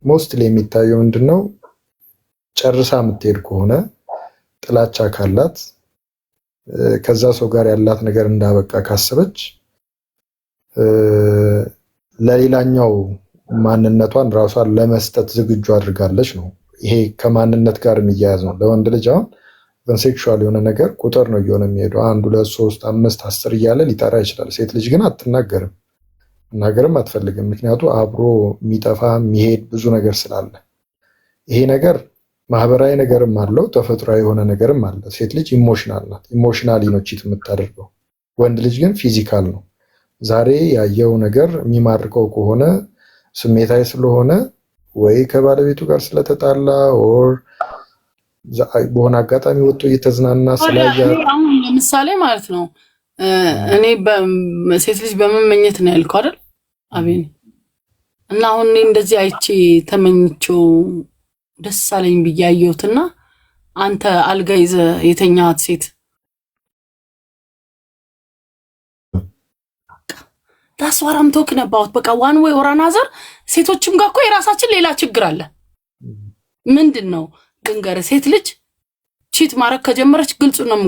ሞስትሊ የሚታየው ምንድነው ጨርሳ የምትሄድ ከሆነ ጥላቻ ካላት ከዛ ሰው ጋር ያላት ነገር እንዳበቃ ካሰበች ለሌላኛው ማንነቷን ራሷን ለመስጠት ዝግጁ አድርጋለች ነው። ይሄ ከማንነት ጋር የሚያያዝ ነው። ለወንድ ልጅ አሁን ሴክሹዋል የሆነ ነገር ቁጥር ነው እየሆነ የሚሄደው 1 2 3 5 10 እያለ ሊጠራ ይችላል። ሴት ልጅ ግን አትናገርም፣ መናገርም አትፈልግም። ምክንያቱ አብሮ የሚጠፋ የሚሄድ ብዙ ነገር ስላለ ይሄ ነገር ማህበራዊ ነገርም አለው፣ ተፈጥሯዊ የሆነ ነገርም አለ። ሴት ልጅ ኢሞሽናል ናት። ኢሞሽናሊ ነው ቺት የምታደርገው። ወንድ ልጅ ግን ፊዚካል ነው። ዛሬ ያየው ነገር የሚማርከው ከሆነ ስሜታዊ ስለሆነ ወይ ከባለቤቱ ጋር ስለተጣላ ኦር በሆነ አጋጣሚ ወጥቶ እየተዝናና ስላያ አሁን ለምሳሌ ማለት ነው እኔ ሴት ልጅ በመመኘት ነው ያልከው አይደል አቤን? እና አሁን እኔ እንደዚህ አይቼ ተመኝቼው ደስ አለኝ ብያየሁትና አንተ አልጋ ይዘህ የተኛት ሴት that's what I'm talking about። በቃ one way or another ሴቶችም ጋር እኮ የራሳችን ሌላ ችግር አለ። ምንድነው ድንገር ሴት ልጅ ቺት ማረግ ከጀመረች ግልጹ ነው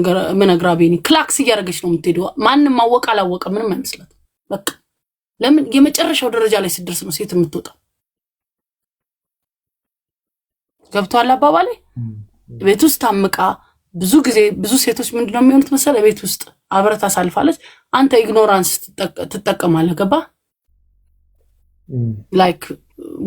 ምነግራ ቤኒ ክላክስ እያደረገች ነው የምትሄደው። ማንንም ማወቅ አላወቀ ምንም አይመስላት። በቃ ለምን የመጨረሻው ደረጃ ላይ ሲደርስ ነው ሴት የምትወጣው። ገብቷል አባባሌ? ቤት ውስጥ ታምቃ ብዙ ጊዜ ብዙ ሴቶች ምንድነው የሚሆኑት መሰለ ቤት ውስጥ አብረታ ሳልፋለች አንተ ኢግኖራንስ ትጠቀማለህ። ገባ ላይክ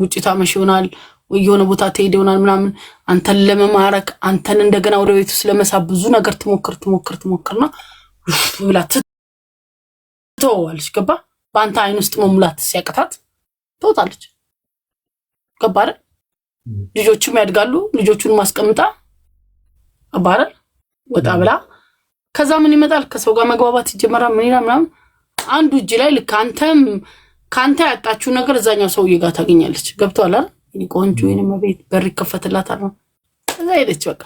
ውጪ ታመሽ ይሆናል ወይ የሆነ ቦታ ትሄድ ይሆናል ምናምን አንተን ለመማረክ አንተን እንደገና ወደ ቤት ውስጥ ለመሳብ ብዙ ነገር ትሞክርና ብላ ትተዋለች። ገባ በአንተ አይን ውስጥ መሙላት ሲያቅታት ትወጣለች። ገባ አይደል? ልጆቹም ያድጋሉ። ልጆቹን ማስቀምጣ አባረ ወጣ ብላ ከዛ ምን ይመጣል? ከሰው ጋር መግባባት ይጀምራል። ምን ይላል ምናምን አንዱ እጅ ላይ ልክ አንተም ካንተ ያጣችው ነገር እዛኛው ሰውዬ ጋር ታገኛለች። ገብቷል አይደል? እኔ ቆንጆ የኔ ቤት በር ይከፈትላታል ነው ከዛ ሄደች። በቃ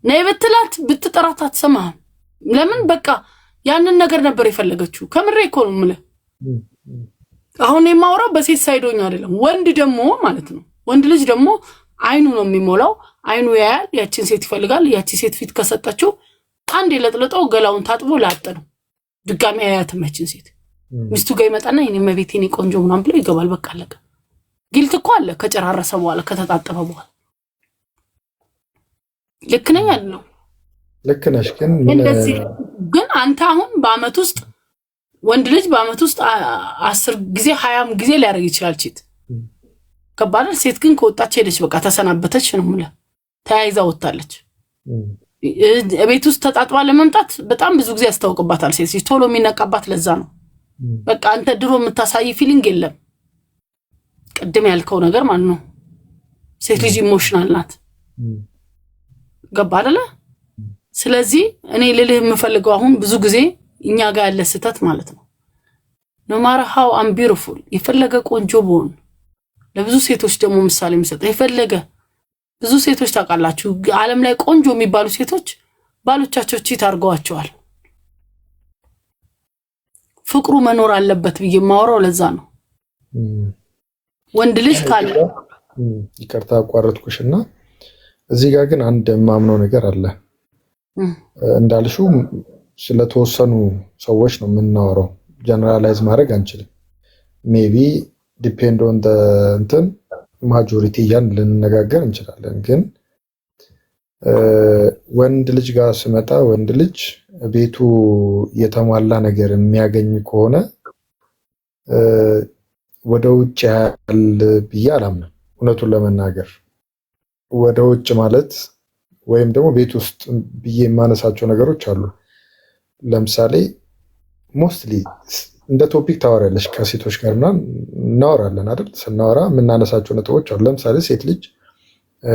ነይ ብትላት ብትጠራት አትሰማህም። ለምን? በቃ ያንን ነገር ነበር የፈለገችው። ከምሬ እኮ ነው የምልህ። አሁን የማወራው በሴት ሳይዶኛ አይደለም። ወንድ ደግሞ ማለት ነው ወንድ ልጅ ደግሞ አይኑ ነው የሚሞላው። አይኑ ያያል፣ ያቺን ሴት ይፈልጋል። ያቺ ሴት ፊት ከሰጠችው አንድ የለጥለጠው ገላውን ታጥቦ ላጥ ነው። ድጋሚ ያያትም ያቺን ሴት ሚስቱ ጋር ይመጣና የኔ መቤቴ የኔ ቆንጆ ምናምን ብሎ ይገባል። በቃ አለቀ። ጊልት እኮ አለ ከጨራረሰ በኋላ ከተጣጠበ በኋላ። ልክ ነኝ አይደል? ልክ ነሽ። ግን አንተ አሁን በአመት ውስጥ ወንድ ልጅ በአመት ውስጥ 10 ጊዜ 20 ጊዜ ሊያደርግ ይችላል ቺት። ከባድ። ሴት ግን ከወጣች ሄደች፣ በቃ ተሰናበተች ነው የምልህ። ተያይዛ ወጣለች። ቤት ውስጥ ተጣጥባ ለመምጣት በጣም ብዙ ጊዜ ያስታውቅባታል። ሴት ቶሎ የሚነቃባት ለዛ ነው። በቃ አንተ ድሮ የምታሳይ ፊሊንግ የለም። ቅድም ያልከው ነገር ማለት ነው። ሴት ልጅ ኢሞሽናል ናት። ገባ አይደለ? ስለዚህ እኔ ልልህ የምፈልገው አሁን ብዙ ጊዜ እኛ ጋር ያለ ስህተት ማለት ነው no matter how I'm beautiful የፈለገ ቆንጆ ብሆን ለብዙ ሴቶች ደግሞ ምሳሌ መስጠት የፈለገ ብዙ ሴቶች ታውቃላችሁ ዓለም ላይ ቆንጆ የሚባሉ ሴቶች ባሎቻቸው ቺት አድርገዋቸዋል። ፍቅሩ መኖር አለበት ብዬ ማወራው ለዛ ነው። ወንድ ልጅ ካለ ይቅርታ አቋረጥኩሽና እዚህ ጋር ግን አንድ የማምነው ነገር አለ። እንዳልሽው ስለተወሰኑ ሰዎች ነው የምናወራው። ጀነራላይዝ ማድረግ አንችልም። ሜቢ ዲፔንድ ኦን ዘ እንትን ማጆሪቲ ያን ልንነጋገር እንችላለን። ግን ወንድ ልጅ ጋር ስመጣ ወንድ ልጅ ቤቱ የተሟላ ነገር የሚያገኝ ከሆነ ወደ ውጭ ያለ ብዬ አላምንም። እውነቱን ለመናገር ወደ ውጭ ማለት ወይም ደግሞ ቤት ውስጥ ብዬ የማነሳቸው ነገሮች አሉ። ለምሳሌ ሞስትሊ እንደ ቶፒክ ታወራለሽ ከሴቶች ጋር እና እናወራለን አይደል? ስናወራ የምናነሳቸው ነጥቦች አሉ። ለምሳሌ ሴት ልጅ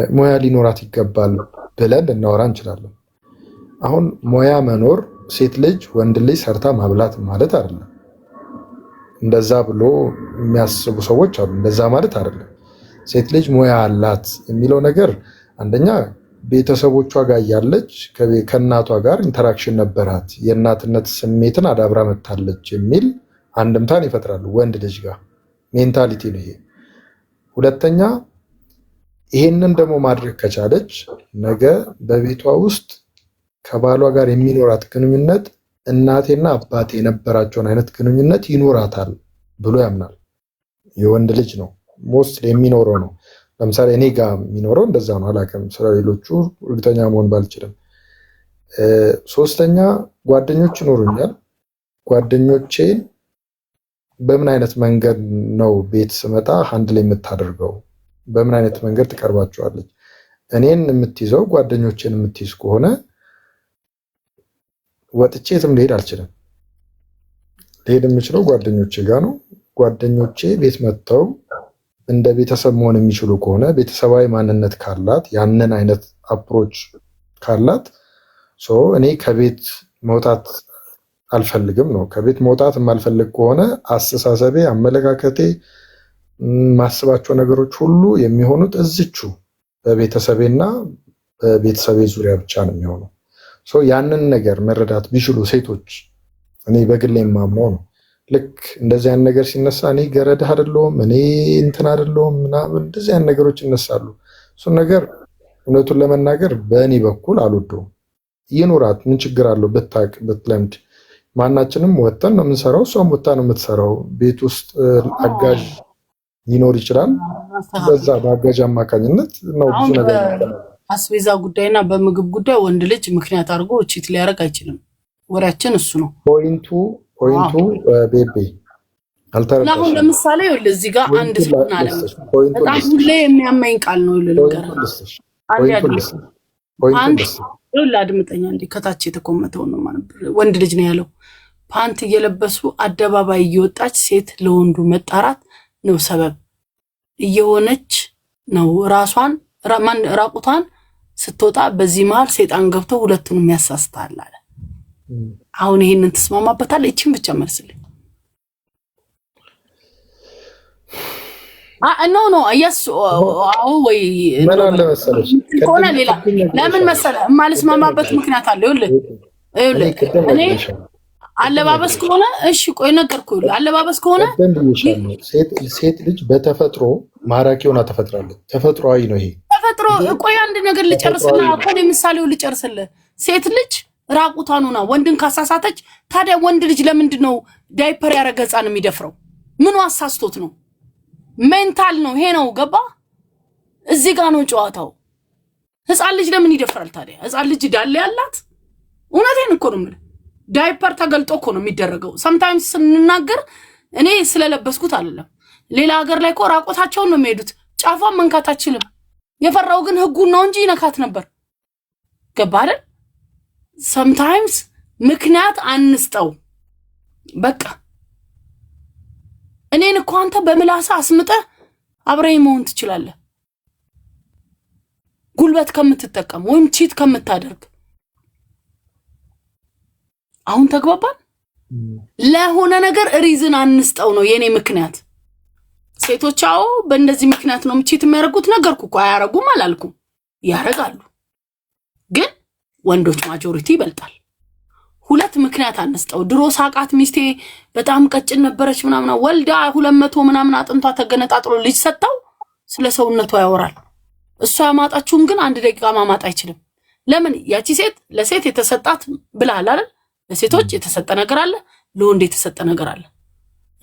ሙያ ሊኖራት ይገባል ብለን ልናወራ እንችላለን። አሁን ሙያ መኖር ሴት ልጅ ወንድ ልጅ ሰርታ ማብላት ማለት አይደለም። እንደዛ ብሎ የሚያስቡ ሰዎች አሉ። እንደዛ ማለት አይደለም። ሴት ልጅ ሙያ አላት የሚለው ነገር አንደኛ ቤተሰቦቿ ጋር ያለች ከእናቷ ጋር ኢንተራክሽን ነበራት፣ የእናትነት ስሜትን አዳብራ መታለች የሚል አንድምታን ይፈጥራሉ ወንድ ልጅ ጋር። ሜንታሊቲ ነው ይሄ። ሁለተኛ ይሄንን ደግሞ ማድረግ ከቻለች ነገ በቤቷ ውስጥ ከባሏ ጋር የሚኖራት ግንኙነት እናቴና አባቴ የነበራቸውን አይነት ግንኙነት ይኖራታል ብሎ ያምናል። የወንድ ልጅ ነው ሞስት የሚኖረው ነው። ለምሳሌ እኔ ጋር የሚኖረው እንደዛ ነው። አላውቅም፣ ስለሌሎቹ እርግጠኛ መሆን ባልችልም። ሶስተኛ ጓደኞች ይኖሩኛል። ጓደኞቼን በምን አይነት መንገድ ነው ቤት ስመጣ ሃንድል የምታደርገው? በምን አይነት መንገድ ትቀርባቸዋለች? እኔን የምትይዘው ጓደኞቼን የምትይዝ ከሆነ ወጥቼ የትም ልሄድ አልችልም። ልሄድ የምችለው ጓደኞቼ ጋር ነው። ጓደኞቼ ቤት መጥተው እንደ ቤተሰብ መሆን የሚችሉ ከሆነ ቤተሰባዊ ማንነት ካላት ያንን አይነት አፕሮች ካላት እኔ ከቤት መውጣት አልፈልግም ነው። ከቤት መውጣት የማልፈልግ ከሆነ አስተሳሰቤ፣ አመለካከቴ፣ ማስባቸው ነገሮች ሁሉ የሚሆኑት እዝቹ በቤተሰቤና በቤተሰቤ ዙሪያ ብቻ ነው የሚሆነው። ያንን ነገር መረዳት ቢችሉ ሴቶች፣ እኔ በግሌ የማምነው ነው። ልክ እንደዚህ አይነት ነገር ሲነሳ እኔ ገረድ አይደለሁም እኔ እንትን አይደለሁም ምናምን እንደዚህ አይነት ነገሮች ይነሳሉ። እሱን ነገር እውነቱን ለመናገር በእኔ በኩል አልወደውም። ይኑራት፣ ምን ችግር አለው? ብታቅ ብትለምድ፣ ማናችንም ወጥተን ነው የምንሰራው፣ እሷም ወጥታ ነው የምትሰራው። ቤት ውስጥ አጋዥ ሊኖር ይችላል። በዛ በአጋዥ አማካኝነት ነው ብዙ ነገር። አስቤዛ ጉዳይና በምግብ ጉዳይ ወንድ ልጅ ምክንያት አድርጎ ቺት ሊያደርግ አይችልም። ወሬያችን እሱ ነው። ፖይንቱ ቤቤ አልተረዳሽም። አሁን ለምሳሌ ይኸውልህ እዚህ ጋር አንድ ሰው አለ። በጣም ሁሌ የሚያመኝ ቃል ነው ይኸውልህ ነገር አድምጠኛ እንዴ ከታች የተቆመጠው ነው ማለት ወንድ ልጅ ነው ያለው። ፓንት እየለበሱ አደባባይ እየወጣች ሴት ለወንዱ መጣራት ነው ሰበብ እየሆነች ነው ራቁቷን ስትወጣ በዚህ መሃል ሴጣን ገብቶ ሁለቱንም ያሳስታል አለ። አሁን ይሄንን ተስማማበታል? እቺን ብቻ መልስልኝ። ኖ አያስ አው ወይ ምን አለ መሰለሽ ኮና ሌላ ለምን መሰለ የማልስማማበት ምክንያት አለ። ይኸውልህ እኔ አለባበስ ከሆነ እሺ ቆይ ነገርኩህ። አለባበስ ከሆነ ሴት ልጅ በተፈጥሮ ማራኪ ሆና ተፈጥራለች። ተፈጥሯዊ ነው ይሄ ተፈጥሮ። ቆይ አንድ ነገር ልጨርስና አሁን ምሳሌው ልጨርስልህ። ሴት ልጅ ራቁቷን ሆና ወንድን ካሳሳተች ታዲያ ወንድ ልጅ ለምንድን ነው ዳይፐር ያረገ ህፃን የሚደፍረው? ምኑ አሳስቶት ነው? ሜንታል ነው ይሄ ነው። ገባ? እዚህ ጋር ነው ጨዋታው። ህፃን ልጅ ለምን ይደፍራል ታዲያ? ህፃን ልጅ ዳለ ያላት እውነቴን እኮ ነው የምልህ። ዳይፐር ተገልጦ እኮ ነው የሚደረገው። ሰምታይምስ ስንናገር እኔ ስለለበስኩት አይደለም። ሌላ ሀገር ላይ እኮ ራቆታቸውን ነው የሚሄዱት። ጫፏን መንካት አችልም። የፈራው ግን ህጉን ነው እንጂ ይነካት ነበር። ገባ አይደል? ሰምታይምስ ምክንያት አንስጠው። በቃ እኔን እኮ አንተ በምላሳ አስምጠህ አብረኝ መሆን ትችላለህ፣ ጉልበት ከምትጠቀም ወይም ቺት ከምታደርግ። አሁን ተግባባን? ለሆነ ነገር ሪዝን አንስጠው ነው የኔ ምክንያት። ሴቶች አዎ በእንደዚህ ምክንያት ነው ቺት የሚያደርጉት ነገርኩ እኮ። አያረጉም አላልኩም፣ ያረጋሉ። ግን ወንዶች ማጆሪቲ ይበልጣል። ሁለት ምክንያት አንስጠው። ድሮ ሳቃት ሚስቴ በጣም ቀጭን ነበረች ምናምን ወልዳ 200 ምናምን አጥንቷ ተገነጣጥሎ ልጅ ሰጣው ስለ ሰውነቷ ያወራል። እሷ ያማጣችሁን ግን አንድ ደቂቃ ማማጥ አይችልም። ለምን? ያቺ ሴት ለሴት የተሰጣት ብላል አይደል? ለሴቶች የተሰጠ ነገር አለ፣ ለወንድ የተሰጠ ነገር አለ።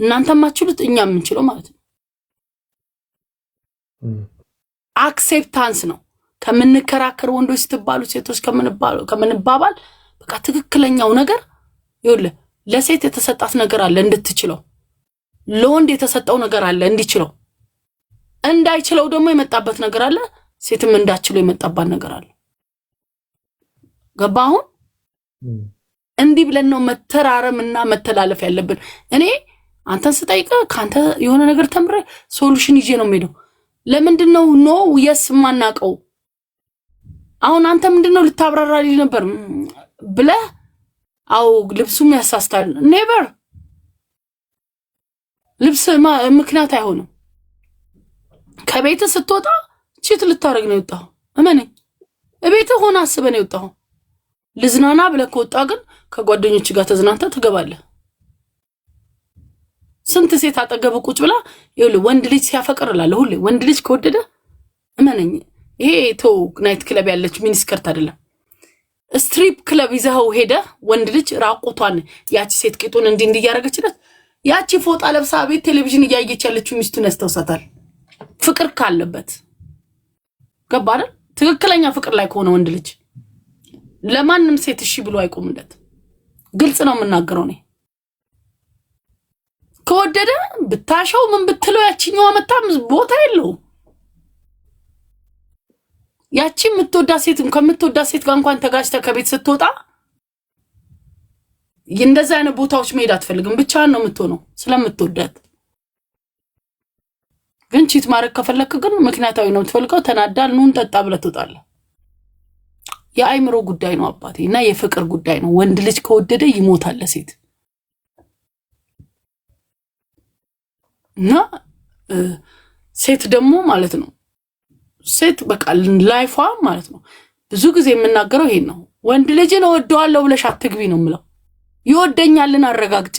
እናንተም ማችሉት እኛም እንችለው ማለት ነው። አክሴፕታንስ ነው። ከምንከራከር ወንዶች ስትባሉ ሴቶች ከምንባባል በቃ ትክክለኛው ነገር ይኸውልህ፣ ለሴት የተሰጣት ነገር አለ እንድትችለው፣ ለወንድ የተሰጠው ነገር አለ እንዲችለው፣ እንዳይችለው ደግሞ የመጣበት ነገር አለ፣ ሴትም እንዳችለው የመጣባት ነገር አለ። ገባ? አሁን እንዲህ ብለን ነው መተራረምና መተላለፍ ያለብን። እኔ አንተን ስጠይቅ ካንተ የሆነ ነገር ተምረ ሶሉሽን ይዤ ነው የምሄደው። ለምንድን ነው ኖ የስ ማናቀው? አሁን አንተ ምንድነው ልታብራራልኝ ነበር ብለህ አው ልብሱም ያሳስታል። ኔቨር ልብስ ምክንያት አይሆንም። ከቤት ስትወጣ ቺት ልታረግ ነው የወጣው። እመነኝ፣ እቤት ሆነ አስበህ ነው የወጣው። ልዝናና ብለህ ከወጣ ግን ከጓደኞች ጋር ተዝናንተ ትገባለህ። ስንት ሴት አጠገብ ቁጭ ብላ ይኸውልህ ወንድ ልጅ ሲያፈቅር እላለሁ ሁሌ ወንድ ልጅ ከወደደ እመነኝ ይሄ ተው ናይት ክለብ ያለች ሚኒስከርት አይደለም ስትሪፕ ክለብ ይዘው ሄደ ወንድ ልጅ ራቁቷን ያቺ ሴት ቂጡን እንዲህ ያረጋችለት ያቺ ፎጣ ለብሳ ቤት ቴሌቪዥን እያየች ያለችው ሚስቱን ያስተውሳታል ፍቅር ካለበት ገባ አይደል ትክክለኛ ፍቅር ላይ ከሆነ ወንድ ልጅ ለማንም ሴት እሺ ብሎ አይቆምለት ግልጽ ነው የምናገረው ነው ከወደደ ብታሸው ምን ብትለው ያቺኛው መጣም ቦታ የለው ያቺ የምትወዳ ሴትም ከምትወዳ ሴት ጋር እንኳን ተጋጭታ ከቤት ስትወጣ እንደዛ አይነት ቦታዎች መሄድ አትፈልግም ብቻህን ነው የምትሆነው ስለምትወዳት ግን ቺት ማረክ ከፈለክ ግን ምክንያታዊ ነው ትፈልቀው ተናዳል ኑን ጠጣ ብለህ ትወጣለህ የአይምሮ ጉዳይ ነው አባቴና የፍቅር ጉዳይ ነው ወንድ ልጅ ከወደደ ይሞታል ለሴት እና ሴት ደግሞ ማለት ነው ሴት በቃ ላይፏ ማለት ነው ብዙ ጊዜ የምናገረው ይሄን ነው ወንድ ልጅ ነው ወደዋለሁ ብለሽ አትግቢ ነው የምለው ይወደኛልን አረጋግጪ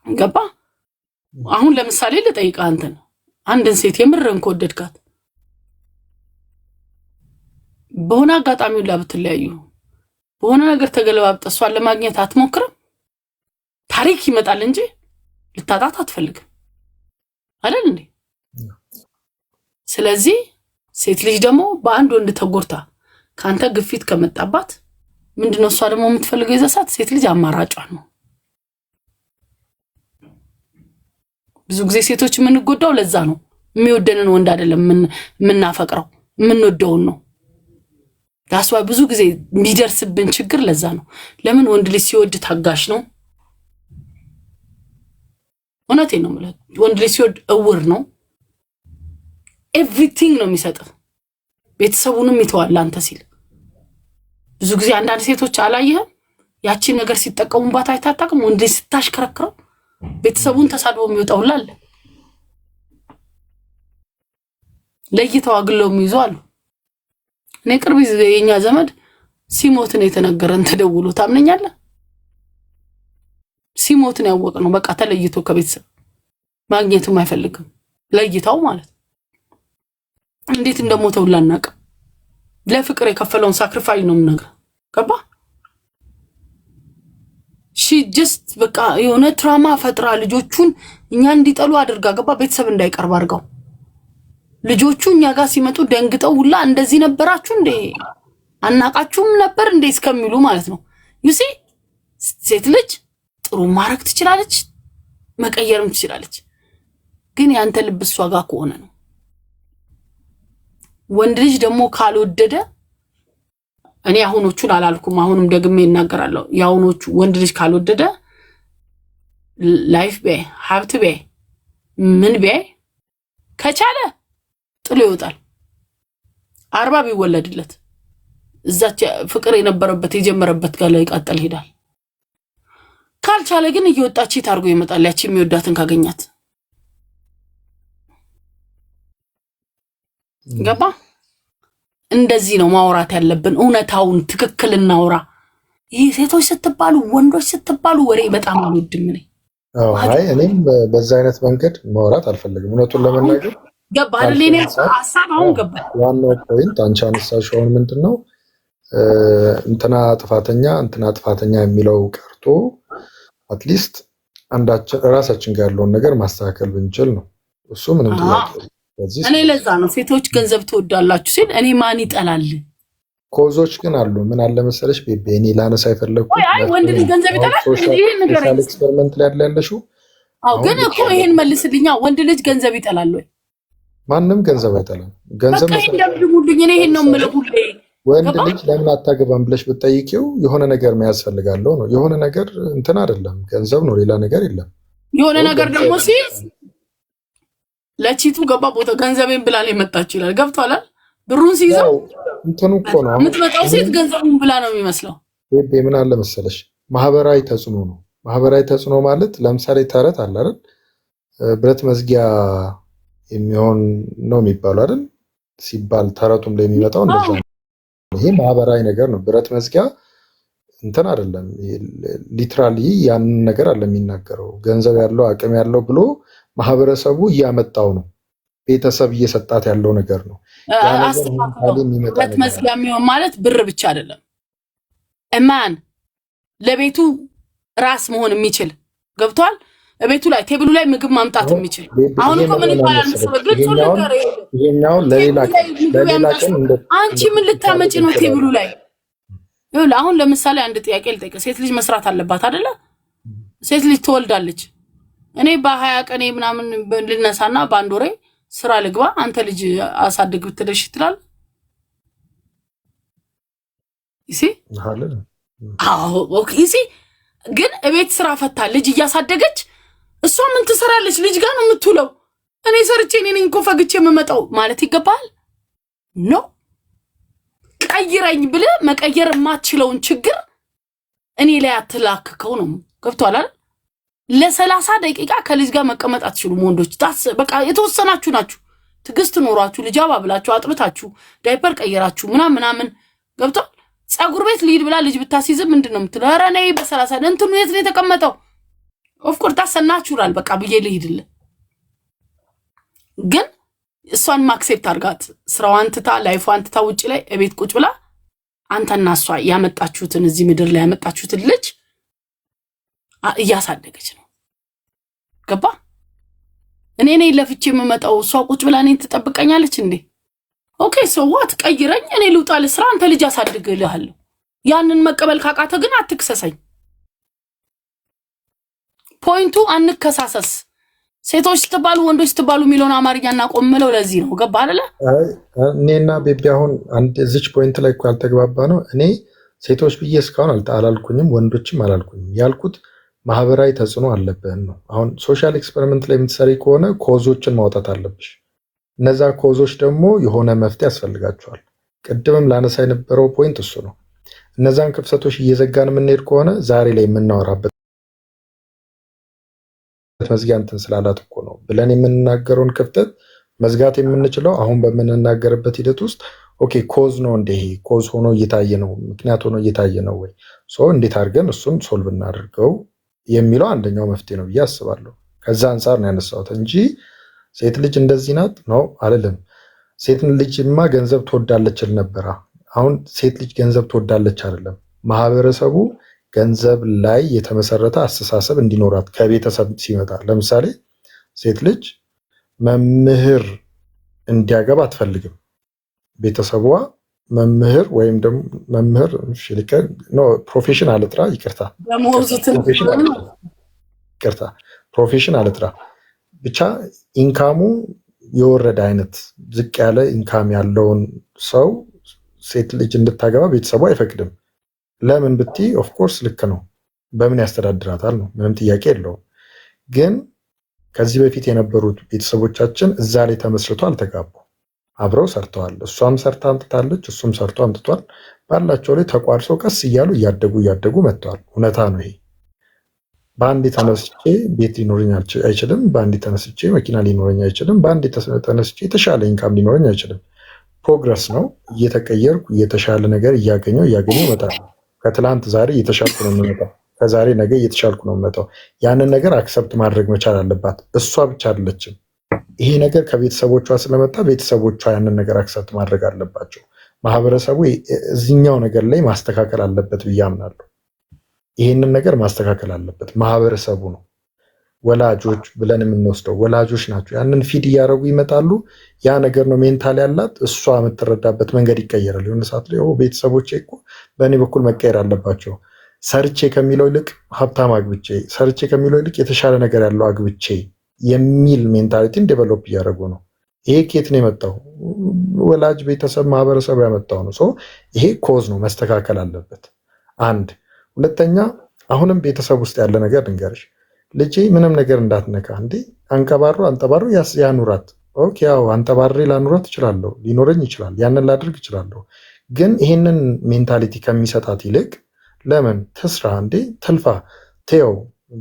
ገባ አሁን ለምሳሌ ልጠይቅ አንተን አንድን ሴት የምርን ከወደድካት በሆነ አጋጣሚው ለብትለያዩ በሆነ ነገር ተገለባብጠሷን ለማግኘት አትሞክርም ታሪክ ይመጣል እንጂ ልታጣት አትፈልግም አይደል እንዴ ስለዚህ ሴት ልጅ ደግሞ በአንድ ወንድ ተጎርታ ካንተ ግፊት ከመጣባት ምንድነው እሷ ደግሞ የምትፈልገው ይዘሳት ሴት ልጅ አማራጯ ነው ብዙ ጊዜ ሴቶች ምን ጎዳው ለዛ ነው የሚወደንን ወንድ አይደለም ምናፈቅረው ምንወደው ነው ዳስዋ ብዙ ጊዜ የሚደርስብን ችግር ለዛ ነው ለምን ወንድ ልጅ ሲወድ ታጋሽ ነው እውነቴን ነው ማለት ወንድ ልጅ ሲወድ እውር ነው ኤቭሪቲንግ ነው የሚሰጠው ቤተሰቡንም ይተዋል አንተ ሲል ብዙ ጊዜ አንዳንድ ሴቶች አላየህም ያቺን ነገር ሲጠቀሙባት አይታጣቅም ወንድ ልጅ ስታሽከረክረው ቤተሰቡን ተሳድቦ የሚወጣውላል ለይተው አግለው የሚይዟሉ እኔ ቅርብ የኛ ዘመድ ሲሞት ነው የተነገረን ተደውሎ ታምነኛለህ ሲሞት ነው ያወቀ ነው በቃ ተለይቶ ከቤተሰብ ማግኘትም አይፈልግም ለይተው ማለት እንዴት እንደሞተው ላናቀ ለፍቅር የከፈለውን ሳክሪፋይስ ነው የምነግርህ ገባ she just በቃ የሆነ ትራማ ፈጥራ ልጆቹን እኛ እንዲጠሉ አድርጋ ገባ ቤተሰብ እንዳይቀርብ አድርጋው ልጆቹ እኛ ጋር ሲመጡ ደንግጠው ሁላ እንደዚህ ነበራችሁ እንዴ አናቃችሁም ነበር እንዴ እስከሚሉ ማለት ነው you see ሴት ልጅ ጥሩ ማረክ ትችላለች መቀየርም ትችላለች ግን ያንተ ልብ እሷ ጋር ከሆነ ነው ወንድ ልጅ ደግሞ ካልወደደ እኔ አሁኖቹን አላልኩም አሁንም ደግሜ እናገራለሁ ያውኖቹ ወንድ ልጅ ካልወደደ ላይፍ በይ ሀብት በይ ምን በይ ከቻለ ጥሎ ይወጣል 40 ቢወለድለት እዛች ፍቅር የነበረበት የጀመረበት ጋር ላይ ቃጠል ሄዳል ካልቻለ ግን እየወጣች ታርጎ ይመጣል ያቺ የሚወዳትን ካገኛት ገባ እንደዚህ ነው ማውራት ያለብን እውነታውን ትክክል እናውራ ይሄ ሴቶች ስትባሉ ወንዶች ስትባሉ ወሬ በጣም አልወድም ነኝ አይ እኔም በዛ አይነት መንገድ ማውራት አልፈልግም እውነቱን ለመናገር ገባ አይደል እኔ ሐሳብ አሁን ገባ ዋናው ፖይንት አንቺ አነሳሽው ምንድነው እንትና ጥፋተኛ የሚለው ቀርቶ አትሊስት አንዳችን ራሳችን ጋር ያለውን ነገር ማስተካከል ብንችል ነው እሱ ምንም ጥያቄ እኔ ለዛ ነው ሴቶች ገንዘብ ትወዳላችሁ ሲል እኔ ማን ይጠላል ኮዞች ግን አሉ ምን አለ መሰለሽ ቤቤኒ ላነሳ አይፈለኩ አይ ወንድ ልጅ ገንዘብ ይጠላል ይሄ ነገር ኤክስፐሪመንት ላይ ያለሽው አው ግን እኮ ይሄን መልስልኛ ወንድ ልጅ ገንዘብ ይጠላል ወይ ማንንም ገንዘብ አይጠላም ገንዘብ እንደምልሙልኝ እኔ ይሄን ነው የምለው ሁሌ ወንድ ልጅ ለምን አታገባም ብለሽ ብትጠይቂው የሆነ ነገር የሚያስፈልጋለው ነው የሆነ ነገር እንትን አይደለም ገንዘብ ነው ሌላ ነገር የለም የሆነ ነገር ደግሞ ሲል ለቺቱ ገባ ቦታ ገንዘቤን ብላ ላይ መጣች ይላል ገብቷል ብሩን ሲይዘው እንትኑ እኮ ነው የምትመጣው ሴት ገንዘቡን ብላ ነው የሚመስለው ቤቤ ምን አለ መሰለሽ ማህበራዊ ተጽዕኖ ነው ማህበራዊ ተጽዕኖ ማለት ለምሳሌ ተረት አለ አይደል ብረት መዝጊያ የሚሆን ነው የሚባለው አይደል ሲባል ተረቱም ላይ የሚመጣው እንደዛ ነው ይሄ ማህበራዊ ነገር ነው ብረት መዝጊያ እንትን አይደለም ሊትራሊ ያንን ነገር አለ የሚናገረው ገንዘብ ያለው አቅም ያለው ብሎ ማህበረሰቡ እያመጣው ነው። ቤተሰብ እየሰጣት ያለው ነገር ነው። ያ ነገር የሚመጣ ሁለት መዝጊያ የሚሆን ማለት ብር ብቻ አይደለም። እማን ለቤቱ ራስ መሆን የሚችል ገብቷል። ቤቱ ላይ ቴብሉ ላይ ምግብ ማምጣት የሚችል አሁን እኮ ምን ይባላል መሰለህ? ግልጹ ነገር ይሄኛው ለሌላ ቀን አንቺ ምን ልታመጪ ነው ቴብሉ ላይ? ይኸውልህ አሁን ለምሳሌ አንድ ጥያቄ ልጠይቅ። ሴት ልጅ መስራት አለባት አይደለ? ሴት ልጅ ትወልዳለች። እኔ በ20 ቀኔ ምናምን ልነሳና በአንድ ወሬ ስራ ልግባ አንተ ልጅ አሳድግ ብትለሽ ትላል ይሲ አዎ ኦኬ ይሲ ግን እቤት ስራ ፈታ ልጅ እያሳደገች እሷ ምን ትሰራለች? ልጅ ጋር ነው የምትውለው። እኔ ሰርቼ እኔ ነኝ እኮ ፈግቼ የምመጣው ማለት ይገባል? ኖ ቀይረኝ ብለህ መቀየር የማትችለውን ችግር እኔ ላይ አትላክከው ነው። ገብቶሃል አይደል? ለ30 ደቂቃ ከልጅ ጋር መቀመጥ አትችሉም ወንዶች። በቃ የተወሰናችሁ ናችሁ። ትዕግስት ኖሯችሁ ልጅ አባብላችሁ አጥብታችሁ ዳይፐር ቀየራችሁ ምናምን ገብቶሃል? ጸጉር ቤት ልሂድ ብላ ልጅ ብታስይዝ ምንድነው የምትለው? ኧረ ነይ በ30 እንትኑ የት ነው የተቀመጠው? ኦፍኮርስ ታሰናችሁራል በቃ ብዬ ልሂድልህ። ግን እሷን ማክሴፕት አድርጋት ስራዋን ትታ ላይፏን ትታ ውጭ ላይ እቤት ቁጭ ብላ አንተና እሷ ያመጣችሁትን እዚህ ምድር ላይ ያመጣችሁትን ልጅ እያሳደገች ነው። ገባ? እኔ ነኝ ለፍቼ የምመጣው እሷ ቁጭ ብላ እኔን ትጠብቀኛለች እንዴ? ኦኬ ሰዋት ቀይረኝ፣ እኔ ልውጣ ለስራ፣ አንተ ልጅ አሳድግልሃለሁ። ያንን መቀበል ካቃተ ግን አትክሰሰኝ። ፖይንቱ አንከሳሰስ። ሴቶች ስትባሉ ወንዶች ስትባሉ የሚለውን አማርኛና ቆምለው ለዚህ ነው። ገባ አይደለ? እኔና ቤቢ አሁን አንድ እዚች ፖይንት ላይ እኮ ያልተግባባ ነው። እኔ ሴቶች ብዬ እስካሁን አላልኩኝም፣ ወንዶችም አላልኩኝም። ያልኩት ማህበራዊ ተጽዕኖ አለብን ነው። አሁን ሶሻል ኤክስፐሪመንት ላይ የምትሰሪ ከሆነ ኮዞችን ማውጣት አለብሽ። እነዛ ኮዞች ደግሞ የሆነ መፍትሄ ያስፈልጋቸዋል። ቅድምም ላነሳ የነበረው ፖይንት እሱ ነው። እነዛን ክፍተቶች እየዘጋን የምንሄድ ከሆነ ዛሬ ላይ የምናወራበት መዝጊያ እንትን ስላላት እኮ ነው ብለን የምንናገረውን ክፍተት መዝጋት የምንችለው አሁን በምንናገርበት ሂደት ውስጥ ኦኬ ኮዝ ነው እንደ ይሄ ኮዝ ሆኖ እየታየ ነው፣ ምክንያት ሆኖ እየታየ ነው ወይ እንዴት አድርገን እሱን ሶልቭ እናደርገው የሚለው አንደኛው መፍትሄ ነው ብዬ አስባለሁ። ከዛ አንጻር ነው ያነሳሁት እንጂ ሴት ልጅ እንደዚህ ናት ነው አልልም። ሴት ልጅማ ገንዘብ ትወዳለች ነበረ። አሁን ሴት ልጅ ገንዘብ ትወዳለች አይደለም። ማህበረሰቡ ገንዘብ ላይ የተመሰረተ አስተሳሰብ እንዲኖራት ከቤተሰብ ሲመጣ፣ ለምሳሌ ሴት ልጅ መምህር እንዲያገባ አትፈልግም። ቤተሰቧ መምህር ወይም ደግሞ መምህር ፕሮፌሽን አልጥራ ይቅርታ ፕሮፌሽን አልጥራ ብቻ ኢንካሙ የወረደ አይነት ዝቅ ያለ ኢንካም ያለውን ሰው ሴት ልጅ እንድታገባ ቤተሰቡ አይፈቅድም። ለምን ብትይ ኦፍኮርስ ልክ ነው። በምን ያስተዳድራታል ነው፣ ምንም ጥያቄ የለውም። ግን ከዚህ በፊት የነበሩት ቤተሰቦቻችን እዛ ላይ ተመስርቶ አልተጋቡ፣ አብረው ሰርተዋል። እሷም ሰርታ አምጥታለች፣ እሱም ሰርቶ አምጥቷል። ባላቸው ላይ ተቋርሰው ቀስ እያሉ እያደጉ መጥተዋል። እውነታ ነው ይሄ። በአንዴ ተነስቼ ቤት ሊኖረኝ አይችልም። በአንዴ ተነስቼ መኪና ሊኖረኝ አይችልም። በአንዴ ተነስቼ የተሻለ ኢንካም ሊኖረኝ አይችልም። ፕሮግረስ ነው። እየተቀየርኩ የተሻለ ነገር እያገኘው እመጣለሁ። ከትላንት ዛሬ እየተሻልኩ ነው የምመጣው። ከዛሬ ነገ እየተሻልኩ ነው የምመጣው። ያንን ነገር አክሰፕት ማድረግ መቻል አለባት። እሷ ብቻ አይደለችም። ይሄ ነገር ከቤተሰቦቿ ስለመጣ ቤተሰቦቿ ያንን ነገር አክሰፕት ማድረግ አለባቸው። ማህበረሰቡ እዚህኛው ነገር ላይ ማስተካከል አለበት ብዬ አምናለሁ። ይሄንን ነገር ማስተካከል አለበት ማህበረሰቡ ነው። ወላጆች ብለን የምንወስደው ወላጆች ናቸው። ያንን ፊድ እያደረጉ ይመጣሉ። ያ ነገር ነው ሜንታል ያላት። እሷ የምትረዳበት መንገድ ይቀየራል። የሆነ ሰዓት ላይ ቤተሰቦቼ እኮ በእኔ በኩል መቀየር አለባቸው፣ ሰርቼ ከሚለው ይልቅ ሀብታም አግብቼ፣ ሰርቼ ከሚለው ይልቅ የተሻለ ነገር ያለው አግብቼ የሚል ሜንታሊቲን ዴቨሎፕ እያደረጉ ነው። ይሄ ኬት ነው የመጣው? ወላጅ፣ ቤተሰብ፣ ማህበረሰቡ ያመጣው ነው። ይሄ ኮዝ ነው፣ መስተካከል አለበት። አንድ ሁለተኛ፣ አሁንም ቤተሰብ ውስጥ ያለ ነገር ልንገርሽ፣ ልጄ ምንም ነገር እንዳትነካ እንዴ፣ አንጠባሮ ያኑራት። ኦኬ ያው አንጠባሬ ላኑራት እችላለሁ፣ ሊኖረኝ ይችላል፣ ያንን ላድርግ እችላለሁ። ግን ይሄንን ሜንታሊቲ ከሚሰጣት ይልቅ ለምን ትስራ እንዴ፣ ትልፋ፣ ተው፣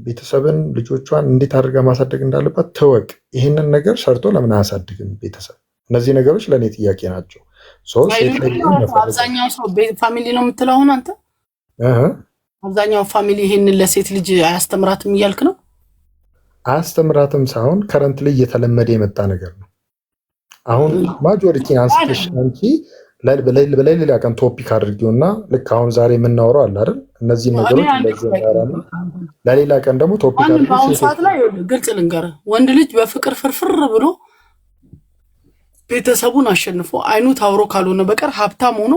ቤተሰብን ልጆቿን እንዴት አድርጋ ማሳደግ እንዳለባት ትወቅ። ይሄንን ነገር ሰርቶ ለምን አያሳድግም ቤተሰብ? እነዚህ ነገሮች ለእኔ ጥያቄ ናቸው። አብዛኛው ሰው ፋሚሊ ነው የምትለው አሁን አንተ አብዛኛው ፋሚሊ ይሄንን ለሴት ልጅ አያስተምራትም እያልክ ነው? አያስተምራትም ሳይሆን ከረንት ላይ እየተለመደ የመጣ ነገር ነው። አሁን ማጆሪቲ አንስተሽ አንቺ በሌላ ቀን ቶፒክ አድርጊውና ልክ አሁን ዛሬ የምናወራው አለ አይደል? እነዚህ ነገሮች እንደዚህ ያራና ለሌላ ቀን ደግሞ ቶፒክ አድርጊው። አሁን ሰዓት ላይ ግልጽ ልንገርህ፣ ወንድ ልጅ በፍቅር ፍርፍር ብሎ ቤተሰቡን አሸንፎ አይኑ ታውሮ ካልሆነ በቀር ሀብታም ሆኖ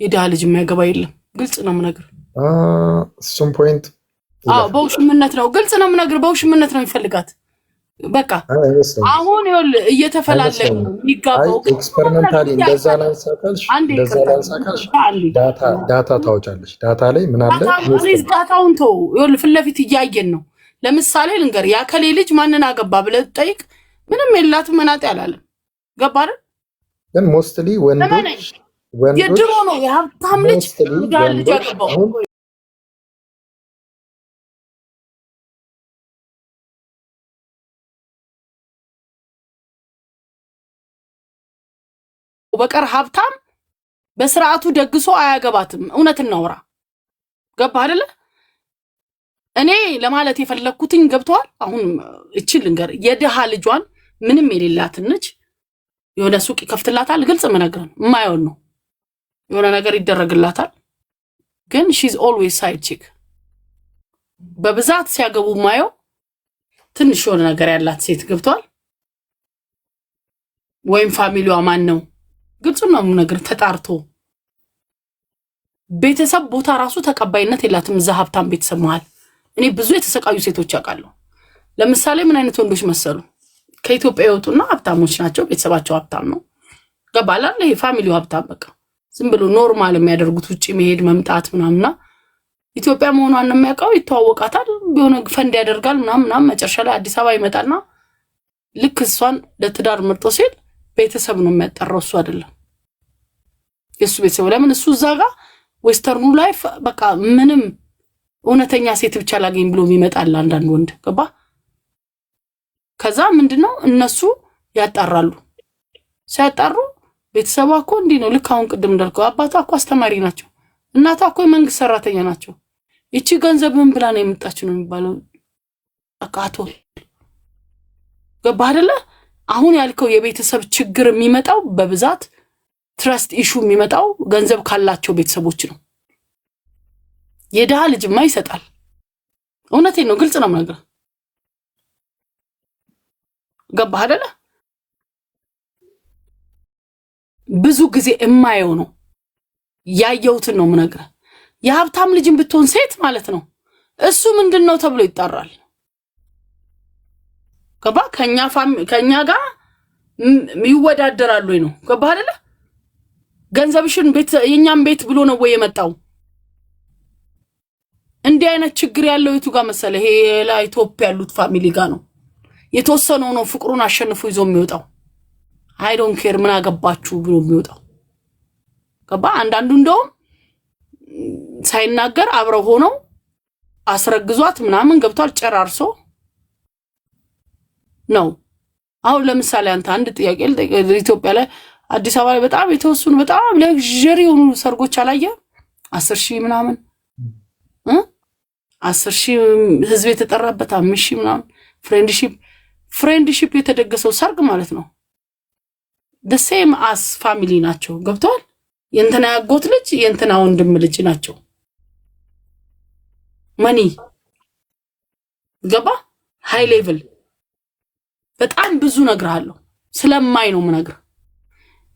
የድሃ ልጅ የሚያገባ የለም። ግልጽ ነው የምነግርህ። እሱም ፖይንት በውሽምነት ነው። ግልጽ ነው የምነግርህ። በውሽምነት ነው የሚፈልጋት። በቃ አሁን ይኸውልህ እየተፈላለገ ነው የሚጋባው። ኤክስፐሪመንታሊ እንደዛ ላንሳካልሽ ዳታ ታወጫለሽ። ዳታ ላይ ምን አለ? ዳታውን ተው። ይኸውልህ ፊት ለፊት እያየን ነው። ለምሳሌ ልንገርህ፣ ያከሌ ልጅ ማንን አገባ ብለህ ጠይቅ፣ ምንም የላትም መናጤ አላለም። ገባ አይደል? ግን ሞስትሊ ወንዶች የድሮ ነው የሀብታም ልጅ ልጅ ያገባው። በቀር ሀብታም በስርዓቱ ደግሶ አያገባትም። እውነት እናውራ። ገባ አይደለ? እኔ ለማለት የፈለኩትኝ ገብቷል። አሁን እቺ ልንገር፣ የድሃ ልጇን ምንም የሌላትን ልጅ የሆነ ሱቅ ይከፍትላታል። ግልጽ ምነግረን የማይሆን ነው። የሆነ ነገር ይደረግላታል። ግን ሺዝ ኦልዌይስ ሳይድ ቺክ። በብዛት ሲያገቡ ማየው ትንሽ የሆነ ነገር ያላት ሴት ገብቷል። ወይም ፋሚሊዋ ማን ነው? ግልጽ ነው ነገር ተጣርቶ ቤተሰብ ቦታ ራሱ ተቀባይነት የላትም። እዛ ሀብታም ቤተሰብ መሃል እኔ ብዙ የተሰቃዩ ሴቶች ያውቃለሁ። ለምሳሌ ምን አይነት ወንዶች መሰሉ? ከኢትዮጵያ የወጡና ሀብታሞች ናቸው። ቤተሰባቸው ሀብታም ነው። ገባላ? ይሄ ፋሚሊው ሀብታም በቃ ዝም ብሎ ኖርማል የሚያደርጉት ውጪ መሄድ መምጣት ምናምና ኢትዮጵያ መሆኗን ነው የሚያውቀው። ይተዋወቃታል፣ የሆነ ፈንድ ያደርጋል ምናምን። መጨረሻ ላይ አዲስ አበባ ይመጣና ልክ እሷን ለትዳር መርጦ ሲል ቤተሰብ ነው የሚያጠራው፣ እሱ አይደለም የሱ ቤተሰብ። ለምን እሱ እዛ ጋር ዌስተርኑ ላይፍ በቃ ምንም እውነተኛ ሴት ብቻ ላገኝ ብሎ ይመጣል አንዳንድ ወንድ። ገባ? ከዛ ምንድነው እነሱ ያጣራሉ። ሲያጣሩ ቤተሰቧ እኮ እንዲህ ነው። ልክ አሁን ቅድም እንዳልከው አባቷ እኮ አስተማሪ ናቸው፣ እናቷ እኮ የመንግስት ሰራተኛ ናቸው። እቺ ገንዘብን ብላ ነው የመጣችው ነው የሚባለው። አቃቶ ገባ አይደለ? አሁን ያልከው የቤተሰብ ችግር የሚመጣው በብዛት ትረስት ኢሹ የሚመጣው ገንዘብ ካላቸው ቤተሰቦች ነው። የድሃ ልጅማ ይሰጣል። እውነቴን ነው፣ ግልጽ ነው የምነግርህ። ገባ አይደለ? ብዙ ጊዜ የማየው ነው ያየሁትን ነው የምነግርህ። የሀብታም ልጅን ብትሆን ሴት ማለት ነው እሱ ምንድነው ተብሎ ይጣራል። ገባ? ከኛ ጋር ይወዳደራሉ ነው። ገባ አይደለ? ገንዘብሽን ቤት የኛም ቤት ብሎ ነው ወይ የመጣው? እንዲህ አይነት ችግር ያለው የቱ ጋር መሰለ? ይሄ ለኢትዮጵያ ያሉት ፋሚሊ ጋር ነው። የተወሰነው ነው ፍቅሩን አሸንፎ ይዞ የሚወጣው። አይ ዶንት ኬር ምን አገባችሁ ብሎ የሚወጣው። ገባ? አንዳንዱ እንደውም ሳይናገር አብረው ሆነው አስረግዟት ምናምን ገብቷል ጨራርሶ ነው። አሁን ለምሳሌ አንተ አንድ ጥያቄ ኢትዮጵያ ላይ አዲስ አበባ ላይ በጣም የተወሰኑ በጣም ለግዠሪ የሆኑ ሰርጎች አላየ? 10,000 ምናምን 10,000 ህዝብ የተጠራበት 5,000 ምናምን ፍሬንድሺፕ የተደገሰው ሰርግ ማለት ነው። the same as ፋሚሊ ናቸው። ገብቷል? የእንትና ያጎት ልጅ የእንትና ወንድም ልጅ ናቸው። መኒ ገባ? ሃይ ሌቭል በጣም ብዙ ነግርሃለሁ። ስለማይ ነው የምነግርህ።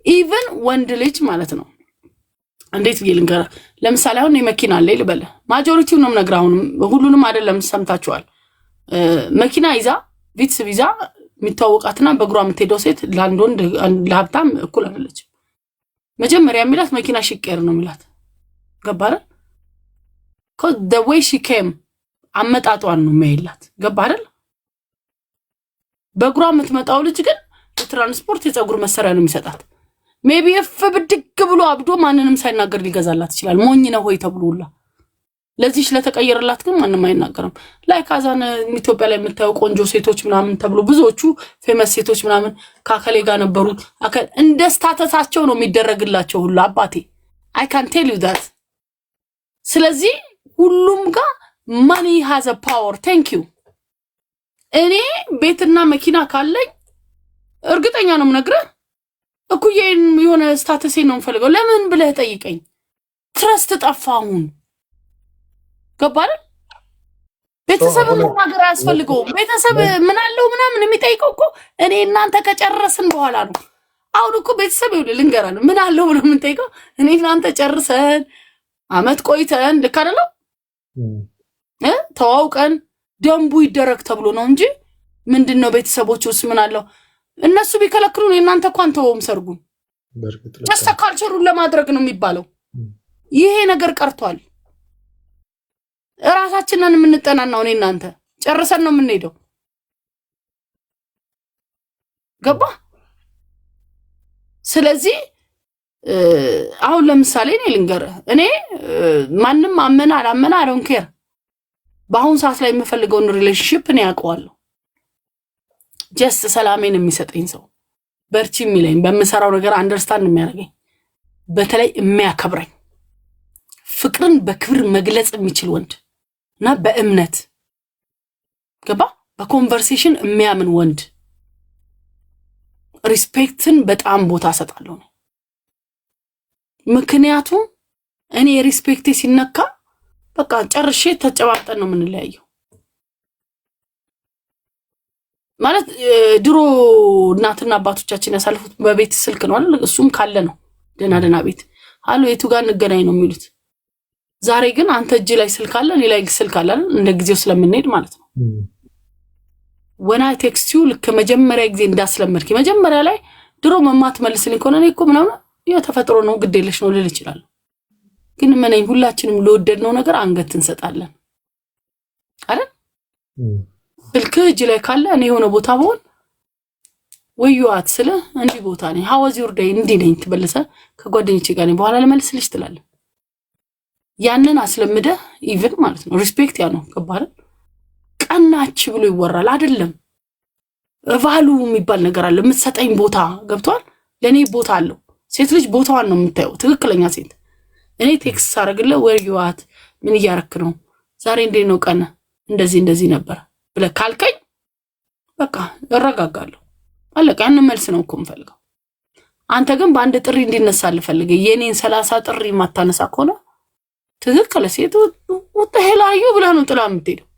ኢቭን ወንድ ልጅ ማለት ነው እንዴት ይልንገራ። ለምሳሌ አሁን የመኪና ላይ ልበል ማጆሪቲው ነው የምነግርህ። አሁን ሁሉንም አይደለም ሰምታችኋል። መኪና ይዛ ቪትስ ቪዛ የሚታወቃትና በእግሯ የምትሄደው ሴት ለአንድ ወንድ ለሀብታም እኩል አይደለች። መጀመሪያ የሚላት መኪና ሽቀር ነው የሚላት። ገባ አይደል? the way she came አመጣጧን ነው የሚያይላት። ገባ አይደል? በእግሯ የምትመጣው ልጅ ግን ለትራንስፖርት የፀጉር መሰሪያ ነው የሚሰጣት። ሜቢ ብድግ ብሎ አብዶ ማንንም ሳይናገር ሊገዛላት ይችላል። ሞኝ ነው ሆይ ተብሎላ ለዚህ ስለተቀየረላት ግን ማንንም አይናገርም። ላይክ አዛን ኢትዮጵያ ላይ የምታየው ቆንጆ ሴቶች ምናምን ተብሎ ብዙዎቹ ፌመስ ሴቶች ምናምን ካከሌ ጋር ነበሩ። እንደ ስታተሳቸው ነው የሚደረግላቸው ሁሉ። አባቴ I can tell you that። ስለዚህ ሁሉም ጋር money has a power thank you እኔ ቤትና መኪና ካለኝ እርግጠኛ ነው የምነግርህ እኩዬን የሆነ ስታተስ ነው የምፈልገው ለምን ብለህ ጠይቀኝ ትረስት ጠፋሁን ገባህ ቤተሰብ ነገር ያስፈልገው ቤተሰብ ምን አለው ምናምን የሚጠይቀው እኮ እኔ እናንተ ከጨረስን በኋላ ነው አሁን እኮ ቤተሰብ ይውል ልንገራን ምን አለው ብሎ ምን ጠይቀው እኔ እናንተ ጨርሰን አመት ቆይተን ልክ አይደለም ተዋውቀን ደንቡ ይደረግ ተብሎ ነው እንጂ ምንድነው ቤተሰቦቹስ ምን አለው እነሱ ቢከለክሉን እናንተ እንኳን ተወውም ሰርጉን ተስተካልቸሩን ለማድረግ ነው የሚባለው ይሄ ነገር ቀርቷል ራሳችንን የምንጠናናው እኔ እናንተ ጨርሰን ነው የምንሄደው ገባ ስለዚህ አሁን ለምሳሌ እኔ ልንገርህ እኔ ማንንም አመና አላመና I don't care በአሁን ሰዓት ላይ የምፈልገውን ሪሌሽንሺፕ እኔ ያውቀዋለሁ ጀስት ሰላሜን የሚሰጠኝ ሰው በርቺ የሚለኝ በመሰራው ነገር አንደርስታንድ የሚያደርገኝ በተለይ የሚያከብረኝ ፍቅርን በክብር መግለጽ የሚችል ወንድ እና በእምነት ገባ በኮንቨርሴሽን የሚያምን ወንድ ሪስፔክትን በጣም ቦታ ሰጣለሁ ምክንያቱም እኔ ሪስፔክቴ ሲነካ በቃ ጨርሼ ተጨባብጠን ነው የምንለያየው ማለት ድሮ እናትና አባቶቻችን ያሳልፉት በቤት ስልክ ነው አይደል እሱም ካለ ነው ደና ቤት አሉ የቱ ጋር እንገናኝ ነው የሚሉት ዛሬ ግን አንተ እጅ ላይ ስልክ አለ እኔ ላይ ስልክ አለ እንደ ጊዜው ስለምንሄድ ማለት ነው when I text you ልክ መጀመሪያ ጊዜ እንዳስለመድክ መጀመሪያ ላይ ድሮ መማት መልስልኝ ኮነ እኔ እኮ ምናምን የተፈጥሮ ነው ግዴለሽ ነው ልል ይችላል ግን ምንኝ ሁላችንም ለወደድነው ነገር አንገት እንሰጣለን አይደል ስልክ እጅ ላይ ካለ እኔ የሆነ ቦታ ብሆን ወዩአት ስለ እንዲ ቦታ ነኝ how was your day እንዲ ነኝ ተበለሰ ከጓደኞቼ ጋር ነኝ በኋላ ለመልስልሽ ትላለህ ያንን አስለምደ ኢቭን ማለት ነው ሪስፔክት ያ ነው ከባድ ቀናች ብሎ ይወራል አይደለም ቫሉ የሚባል ነገር አለ የምትሰጠኝ ቦታ ገብቷል ለኔ ቦታ አለው ሴት ልጅ ቦታዋን ነው የምታየው ትክክለኛ ሴት እኔ ቴክስት አረግለ ወዩአት ምን ያረክ ነው ዛሬ እንዴ ነው ቀን እንደዚህ ነበር ብለ ካልከኝ በቃ እረጋጋለሁ አለቀ ያን መልስ ነው እኮ የምፈልገው አንተ ግን በአንድ ጥሪ እንዲነሳል ፈልገ የኔን 30 ጥሪ ማታነሳ ከሆነ ትክክለ ሴት ወጣሄላዩ ብለ ነው ጥላ የምትሄደው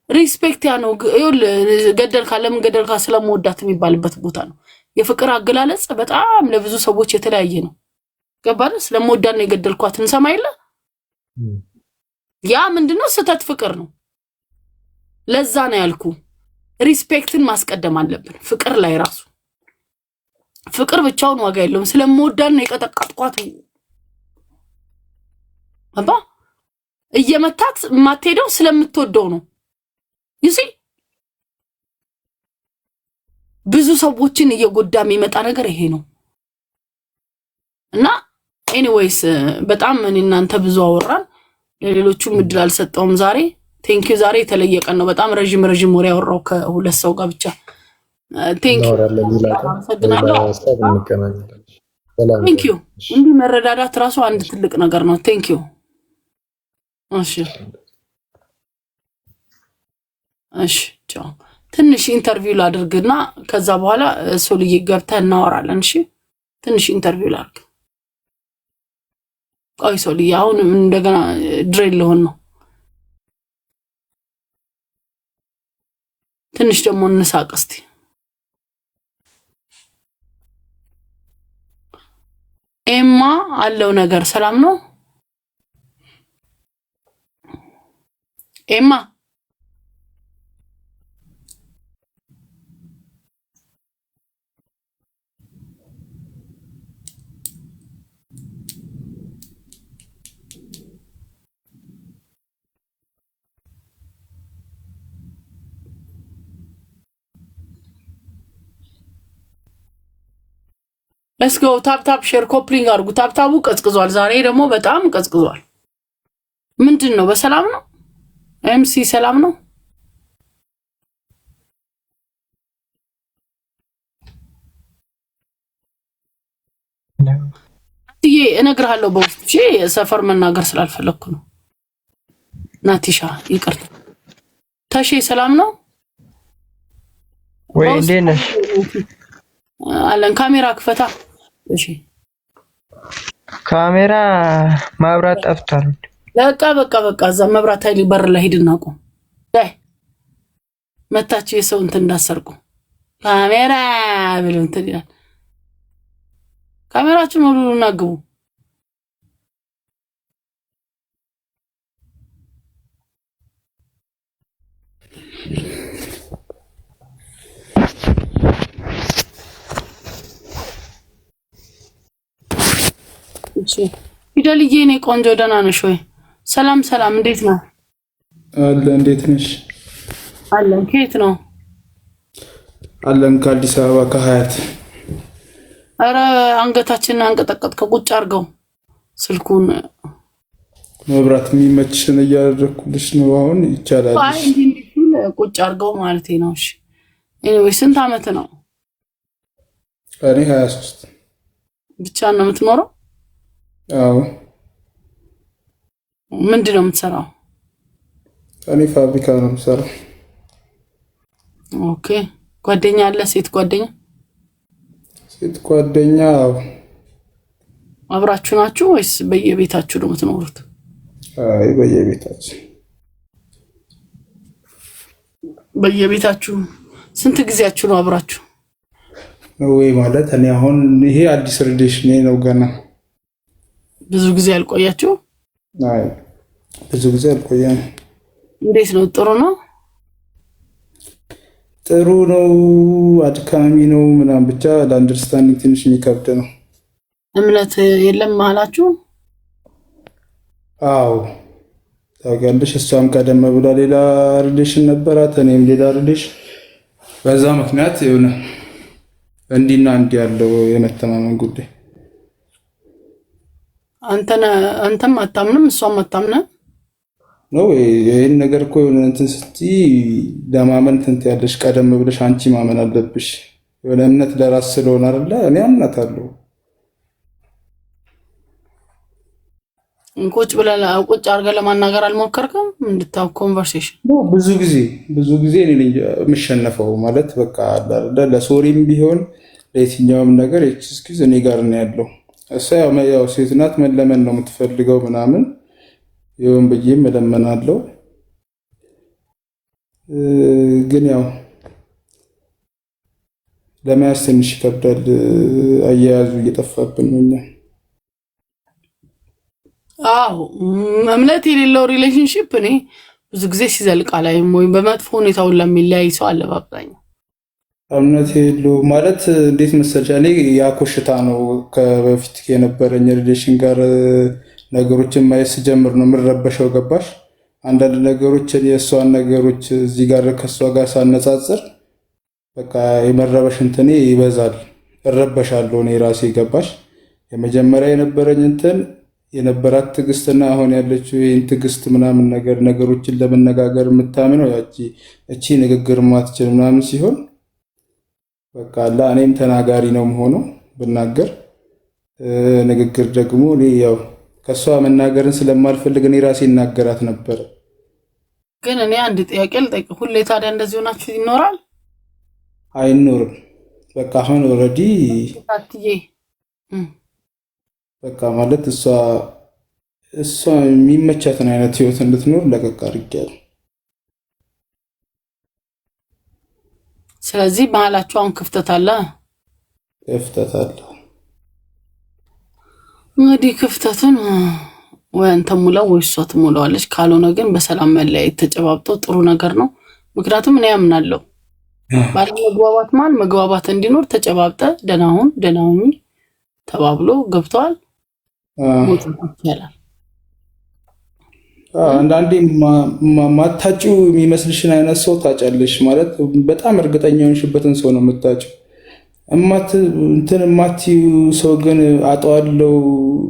ሪስፔክት ያ ነው ይሁን ገደል ካለም ገደል ካ ስለምወዳት የሚባልበት ቦታ ነው የፍቅር አገላለጽ በጣም ለብዙ ሰዎች የተለያየ ነው ገባህ ስለምወዳት ነው የገደልኳት እንሰማይለ ያ ምንድነው ስተት ፍቅር ነው ለዛ ነው ያልኩ ሪስፔክትን ማስቀደም አለብን ፍቅር ላይ ራሱ ፍቅር ብቻውን ዋጋ የለውም ስለምወዳት ነው የቀጠቀጥኳት አባ እየመታት ማትሄደው ስለምትወደው ነው ይሲ ብዙ ሰዎችን እየጎዳ የሚመጣ ነገር ይሄ ነው እና ኤኒዌይስ በጣም እኔ እናንተ ብዙ አወራን ለሌሎቹም እድል አልሰጠውም ዛሬ ቴንክ ዩ ዛሬ የተለየ ቀን ነው በጣም ረጅም ወሬ ያወራው ከሁለት ሰው ጋር ብቻ ቴንክ ዩ እንዲ መረዳዳት ራሱ አንድ ትልቅ ነገር ነው ቴንክ ዩ እሺ ቻው ትንሽ ኢንተርቪው ላድርግና ከዛ በኋላ ሶልዬ ገብተን እናወራለን እሺ ትንሽ ኢንተርቪው ላድርግ ቆይ ሶልዬ አሁን እንደገና ድሬል ለሆን ነው ትንሽ ደግሞ እንሳቅ እስቲ ኤማ አለው ነገር ሰላም ነው ኤማ Let's go ታፕ ሼር ኮፕሊንግ አድርጉ ታፕታቡ ቀዝቅዟል ዛሬ ደግሞ በጣም ቀዝቅዟል ምንድነው በሰላም ነው ኤምሲ ሰላም ነው ትዬ እነግርሃለሁ በውስጥ እሺ። ሰፈር መናገር ስላልፈለኩ ነው። ናቲሻ ይቅርታ። ተሼ ሰላም ነው ወይ? እንዴት ነሽ? አለን። ካሜራ ክፈታ። እሺ ካሜራ ማብራት ጠፍቷል። በቃ እዛ መብራት ኃይል በር ላይ ሂድና ቆም። ዳይ መታች የሰው እንትን እንዳሰርቁ ካሜራ ብለው እንትን ይላል። ካሜራችን ሁሉና ግቡ። እሺ ፊደልዬ እኔ ቆንጆ ደህና ነሽ ወይ? ሰላም እንዴት ነው? አለ እንዴት ነሽ? አለን። ከየት ነው? አለን ከአዲስ አበባ ከሀያት። አረ አንገታችንን አንቀጠቀጥከው። ቁጭ አድርገው ስልኩን። መብራት የሚመችሽን እያደረኩልሽ ነው። አሁን ይቻላል። አይ እንዲህ ቁጭ አድርገው ማለቴ ነው። እሺ ኤኒዌይ ስንት አመት ነው? እኔ 23 ብቻ ነው የምትኖረው? አዎ። ምንድን ነው የምትሰራው? እኔ ፋብሪካ ነው የምሰራው። ኦኬ። ጓደኛ አለ? ሴት ጓደኛ? ሴት ጓደኛ? አብራችሁ ናችሁ ወይስ በየቤታችሁ ነው የምትኖሩት? አይ በየቤታችን። በየቤታችሁ። ስንት ጊዜያችሁ ነው አብራችሁ? ወይ ማለት እኔ አሁን ይሄ አዲስ ሪሌሽን ነው ገና። ብዙ ጊዜ አልቆያችሁ? አይ ብዙ ጊዜ አልቆየም። እንዴት ነው? ጥሩ ነው? ጥሩ ነው፣ አድካሚ ነው ምናምን ብቻ ለአንደርስታንዲንግ ትንሽ የሚከብድ ነው። እምነት የለም መሀላችሁ? አዎ ታውቂያለሽ፣ እሷም ቀደም ብላ ሌላ ሪሌሽን ነበራት፣ እኔም ሌላ ሪሌሽን። በዛ ምክንያት የሆነ እንዲና እንዲህ ያለው የመተማመን ጉዳይ። አንተም አታምንም እሷም አታምንም ነው። ይሄን ነገር እኮ የሆነ እንትን ስትይ ለማመን እንትን ያለሽ ቀደም ብለሽ አንቺ ማመን አለብሽ። የሆነ እምነት ለራስ ስለሆነ አይደለ? እኔ አምናታለሁ። ቁጭ አድርገህ ለማናገር አልሞከርክም? እንድታው ኮንቨርሴሽን ብዙ ጊዜ እኔ ነኝ የምሸነፈው። ማለት በቃ ለሶሪም ቢሆን ለየትኛውም ነገር ኤክስኪውዝ እኔ ጋር ነው ያለው። እሷ ያው ሴት ናት፣ መለመን ነው የምትፈልገው ምናምን ይሁን ብዬ እለምናለሁ። ግን ያው ለመያዝ ትንሽ ይከብዳል። አያያዙ እየጠፋብን ነው እኛ። አዎ እምነት የሌለው ሪሌሽንሺፕ እኔ ብዙ ጊዜ ሲዘልቅ አላይም። ወይም በመጥፎ ሁኔታውን ለሚለያይ ሰው አለ በአብዛኛው። እምነት የለው ማለት እንዴት መሰለሽ፣ እኔ ያኮሽታ ነው ከበፊት የነበረኝ ሪሌሽን ጋር ነገሮችን ማየት ስጀምር ነው የምረበሸው። ገባሽ? አንዳንድ ነገሮች የእሷን ነገሮች እዚህ ጋር ከእሷ ጋር ሳነጻጽር በቃ የመረበሽ እንትኔ ይበዛል፣ እረበሻለሁ እኔ ራሴ። ገባሽ? የመጀመሪያ የነበረኝ እንትን የነበራት ትዕግስትና አሁን ያለችው ይህን ትዕግስት ምናምን ነገሮችን ለመነጋገር የምታምነው እቺ ንግግር ማትችል ምናምን ሲሆን በቃ እኔም ተናጋሪ ነው የምሆነው ብናገር። ንግግር ደግሞ እኔ ያው ከሷ መናገርን ስለማልፈልግ እኔ ራሴ እናገራት ነበር። ግን እኔ አንድ ጥያቄ ልጠይቅ። ሁሌ ታዲያ እንደዚህ ሆናችሁ ይኖራል? አይኖርም። በቃ አሁን ኦልሬዲ በቃ ማለት እሷ የሚመቻትን አይነት ህይወት እንድትኖር ለቀቅ አድርጌያለሁ። ስለዚህ መሀላችሁ አሁን ክፍተት አለ? ክፍተት አለ። እንግዲህ ክፍተቱን ወይ አንተ ሙላው ወይ እሷ ትሞላዋለች። ካልሆነ ግን በሰላም መለያየት ተጨባብጦ ጥሩ ነገር ነው። ምክንያቱም እኔ ያምናለሁ ባለ መግባባት መግባባት እንዲኖር ተጨባብጠ ደህና ሁን ተባብሎ ገብተዋል ይችላል። አንዳንዴ ማታጭው የሚመስልሽን አይነት ሰው ታጫለሽ። ማለት በጣም እርግጠኛ የሆንሽበትን ሰው ነው የምታጭው። እንትን የማትዩ ሰው ግን አጠዋለው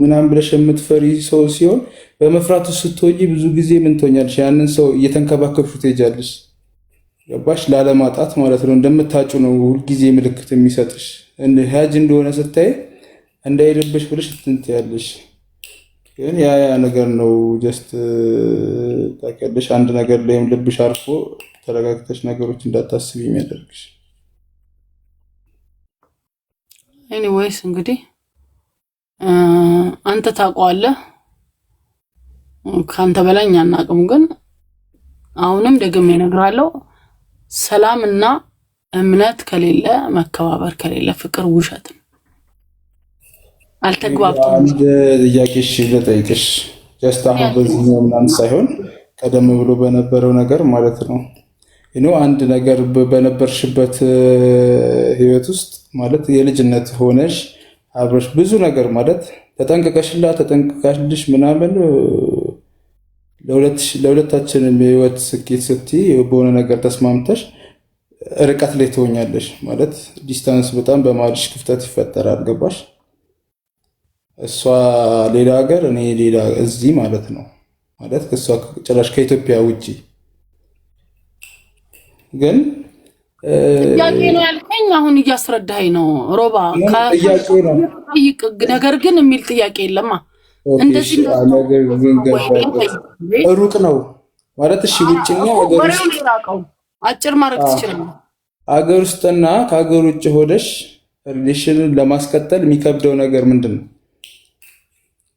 ምናምን ብለሽ የምትፈሪ ሰው ሲሆን በመፍራቱ ስትሆኚ ብዙ ጊዜ ምን ትሆኛለሽ? ያንን ሰው እየተንከባከብሽው ትሄጃለሽ። ገባሽ? ላለማጣት ማለት ነው። እንደምታጩ ነው ሁልጊዜ ምልክት የሚሰጥሽ። ሀጅ እንደሆነ ስታይ እንዳይልብሽ ብለሽ እንትን ያለሽ ግን ያ ነገር ነው። ጀስት ታውቂያለሽ፣ አንድ ነገር ላይም ልብሽ አርፎ ተረጋግተሽ ነገሮች እንዳታስቢ የሚያደርግሽ። ኤኒዌይስ እንግዲህ አንተ ታውቀዋለህ፣ ካንተ በላይ እኛ አናውቅም። ግን አሁንም ደግሜ እነግራለሁ፣ ሰላምና እምነት ከሌለ፣ መከባበር ከሌለ ፍቅር ውሸት ነው። አልተግባብተም። አንድ ጥያቄሽ ልጠይቅሽ፣ ጀስት አሁን በዚህኛው ምናምን ሳይሆን ቀደም ብሎ በነበረው ነገር ማለት ነው። አንድ ነገር በነበርሽበት ህይወት ውስጥ ማለት የልጅነት ሆነሽ አብረሽ ብዙ ነገር ማለት ተጠንቅቀሽልሽ ምናምን ለሁለታችንም የህይወት ስኬት ስትይ በሆነ ነገር ተስማምተሽ ርቀት ላይ ትሆኛለሽ ማለት ዲስታንስ በጣም በማልሽ ክፍተት ይፈጠራል። ገባሽ? እሷ ሌላ ሀገር እኔ ሌላ እዚህ ማለት ነው ማለት ከሷ ጭራሽ ከኢትዮጵያ ውጪ ግን ጥያቄ ነው ያልከኝ። አሁን እያስረዳኸኝ ነው ሮባ። ጥያቄ ነው ነገር ግን የሚል ጥያቄ የለማ። እንደዚህ ሩቅ ነው ማለት እሺ፣ ውጭና ሀገር ውስጥ አጭር ማድረግ ትችላለህ። ሀገር ውስጥና ከሀገር ውጭ ሆደሽ ሪሌሽንን ለማስቀጠል የሚከብደው ነገር ምንድን ነው?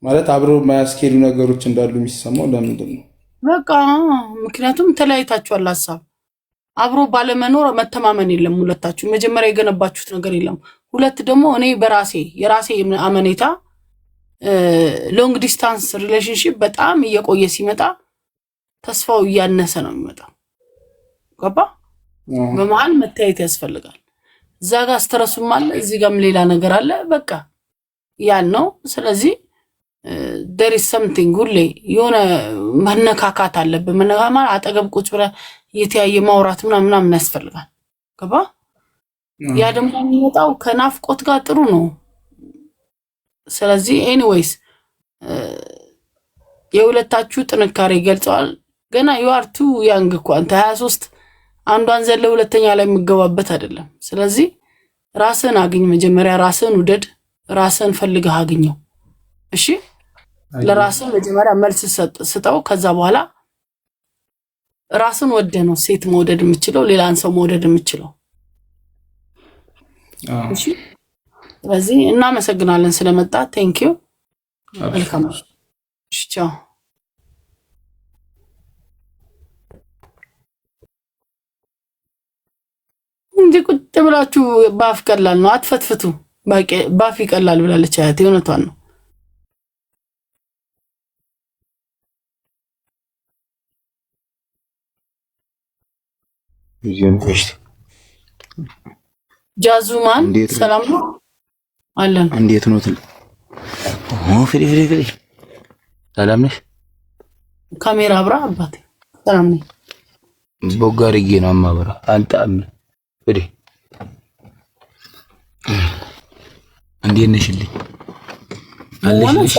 ማለት አብሮ የማያስኬዱ ነገሮች እንዳሉ የሚሰማው ለምንድን ነው? በቃ ምክንያቱም ተለያይታችኋል። ሀሳብ አብሮ ባለመኖር መተማመን የለም። ሁለታችሁ መጀመሪያ የገነባችሁት ነገር የለም። ሁለት ደግሞ እኔ የራሴ አመኔታ ሎንግ ዲስታንስ ሪሌሽንሺፕ በጣም እየቆየ ሲመጣ ተስፋው እያነሰ ነው የሚመጣው። ገባ? በመሀል መታየት ያስፈልጋል። እዛ ጋር ስትረሱም አለ፣ እዚህ ጋርም ሌላ ነገር አለ። በቃ ያን ነው። ስለዚህ there is something ሁሌ የሆነ መነካካት አለብን። መነካማ አጠገብ ቁጭ ብለህ እየተያየ ማውራት ምናምን ያስፈልጋል። ገባ? ያ ደግሞ የሚመጣው ከናፍቆት ጋር ጥሩ ነው። ስለዚህ ኤኒዌይስ የሁለታችሁ ጥንካሬ ገልጸዋል። ገና you are too young እኮ አንተ 23 አንዷን ዘለ ሁለተኛ ላይ የምገባበት አይደለም። ስለዚህ ራስን አግኝ፣ መጀመሪያ ራስን ውደድ፣ ራስን ፈልገህ አግኘው። እሺ ለራስን መጀመሪያ መልስ ስጠው። ከዛ በኋላ ራስን ወደ ነው ሴት መውደድ የምችለው፣ ሌላን ሰው መውደድ የምችለው። እሺ ስለዚህ እናመሰግናለን ስለመጣ። ቴንክ ዩ። ዌልካም። እሺ ቻው። እንዴ ቁጭ ብላችሁ ባፍ ቀላል ነው አትፈትፍቱ። ባፍ ይቀላል ብላለች አያቴ። እውነቷን ነው። ጃዙማን ሰላም ነው አለን። እንዴት ነው ትል ፍሪ ሰላም ነሽ? ካሜራ አብራ አባቴ ሰላም ነኝ። ቦጋሪጌ ነው ማብራ አንጣም ፍሪ እንዴት ነሽልኝ? አለሽልሽ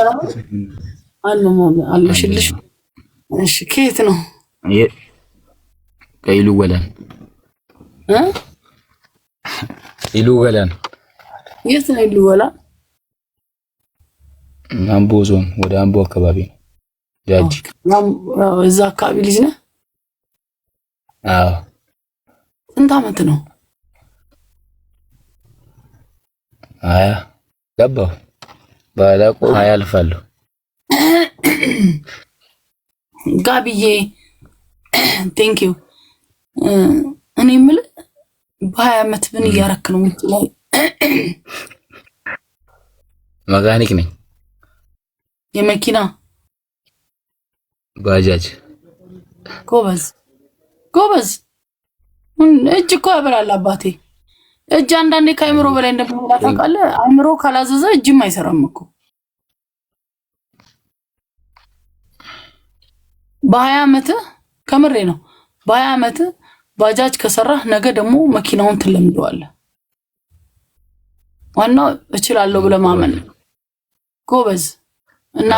አለሽልሽ። እሺ ከየት ነው? ከኢሉ ወላን ኢሉ ወላን። የት ነው ኢሉ ወላን? አምቦ ዞን ወደ አምቦ አካባቢ ነው። ጃጅ እዛ አካባቢ ልጅ ነህ? አዎ። ስንት ዓመት ነው? አያ ገባሁ ባላቆ አያልፋለሁ። ጋብዬ ቴንክ ዩ። እኔ የምልህ በ20 ዓመት ምን እያረክ ነው? ውጭ ላይ መካኒክ ነኝ። የመኪና ባጃጅ። ጎበዝ ጎበዝ። እጅ እኮ ያበላል አባቴ። እጅ አንዳንዴ ከአይምሮ በላይ እንደሚሞላ ታውቃለህ። አይምሮ ካላዘዘ እጅም አይሰራም እኮ። በ20 ዓመት ከምሬ ነው። በ20 ዓመት ባጃጅ ከሰራህ ነገ ደግሞ መኪናውን ትለምደዋለህ። ዋናው እችላለሁ ብለህ ማመን። ጎበዝ። እና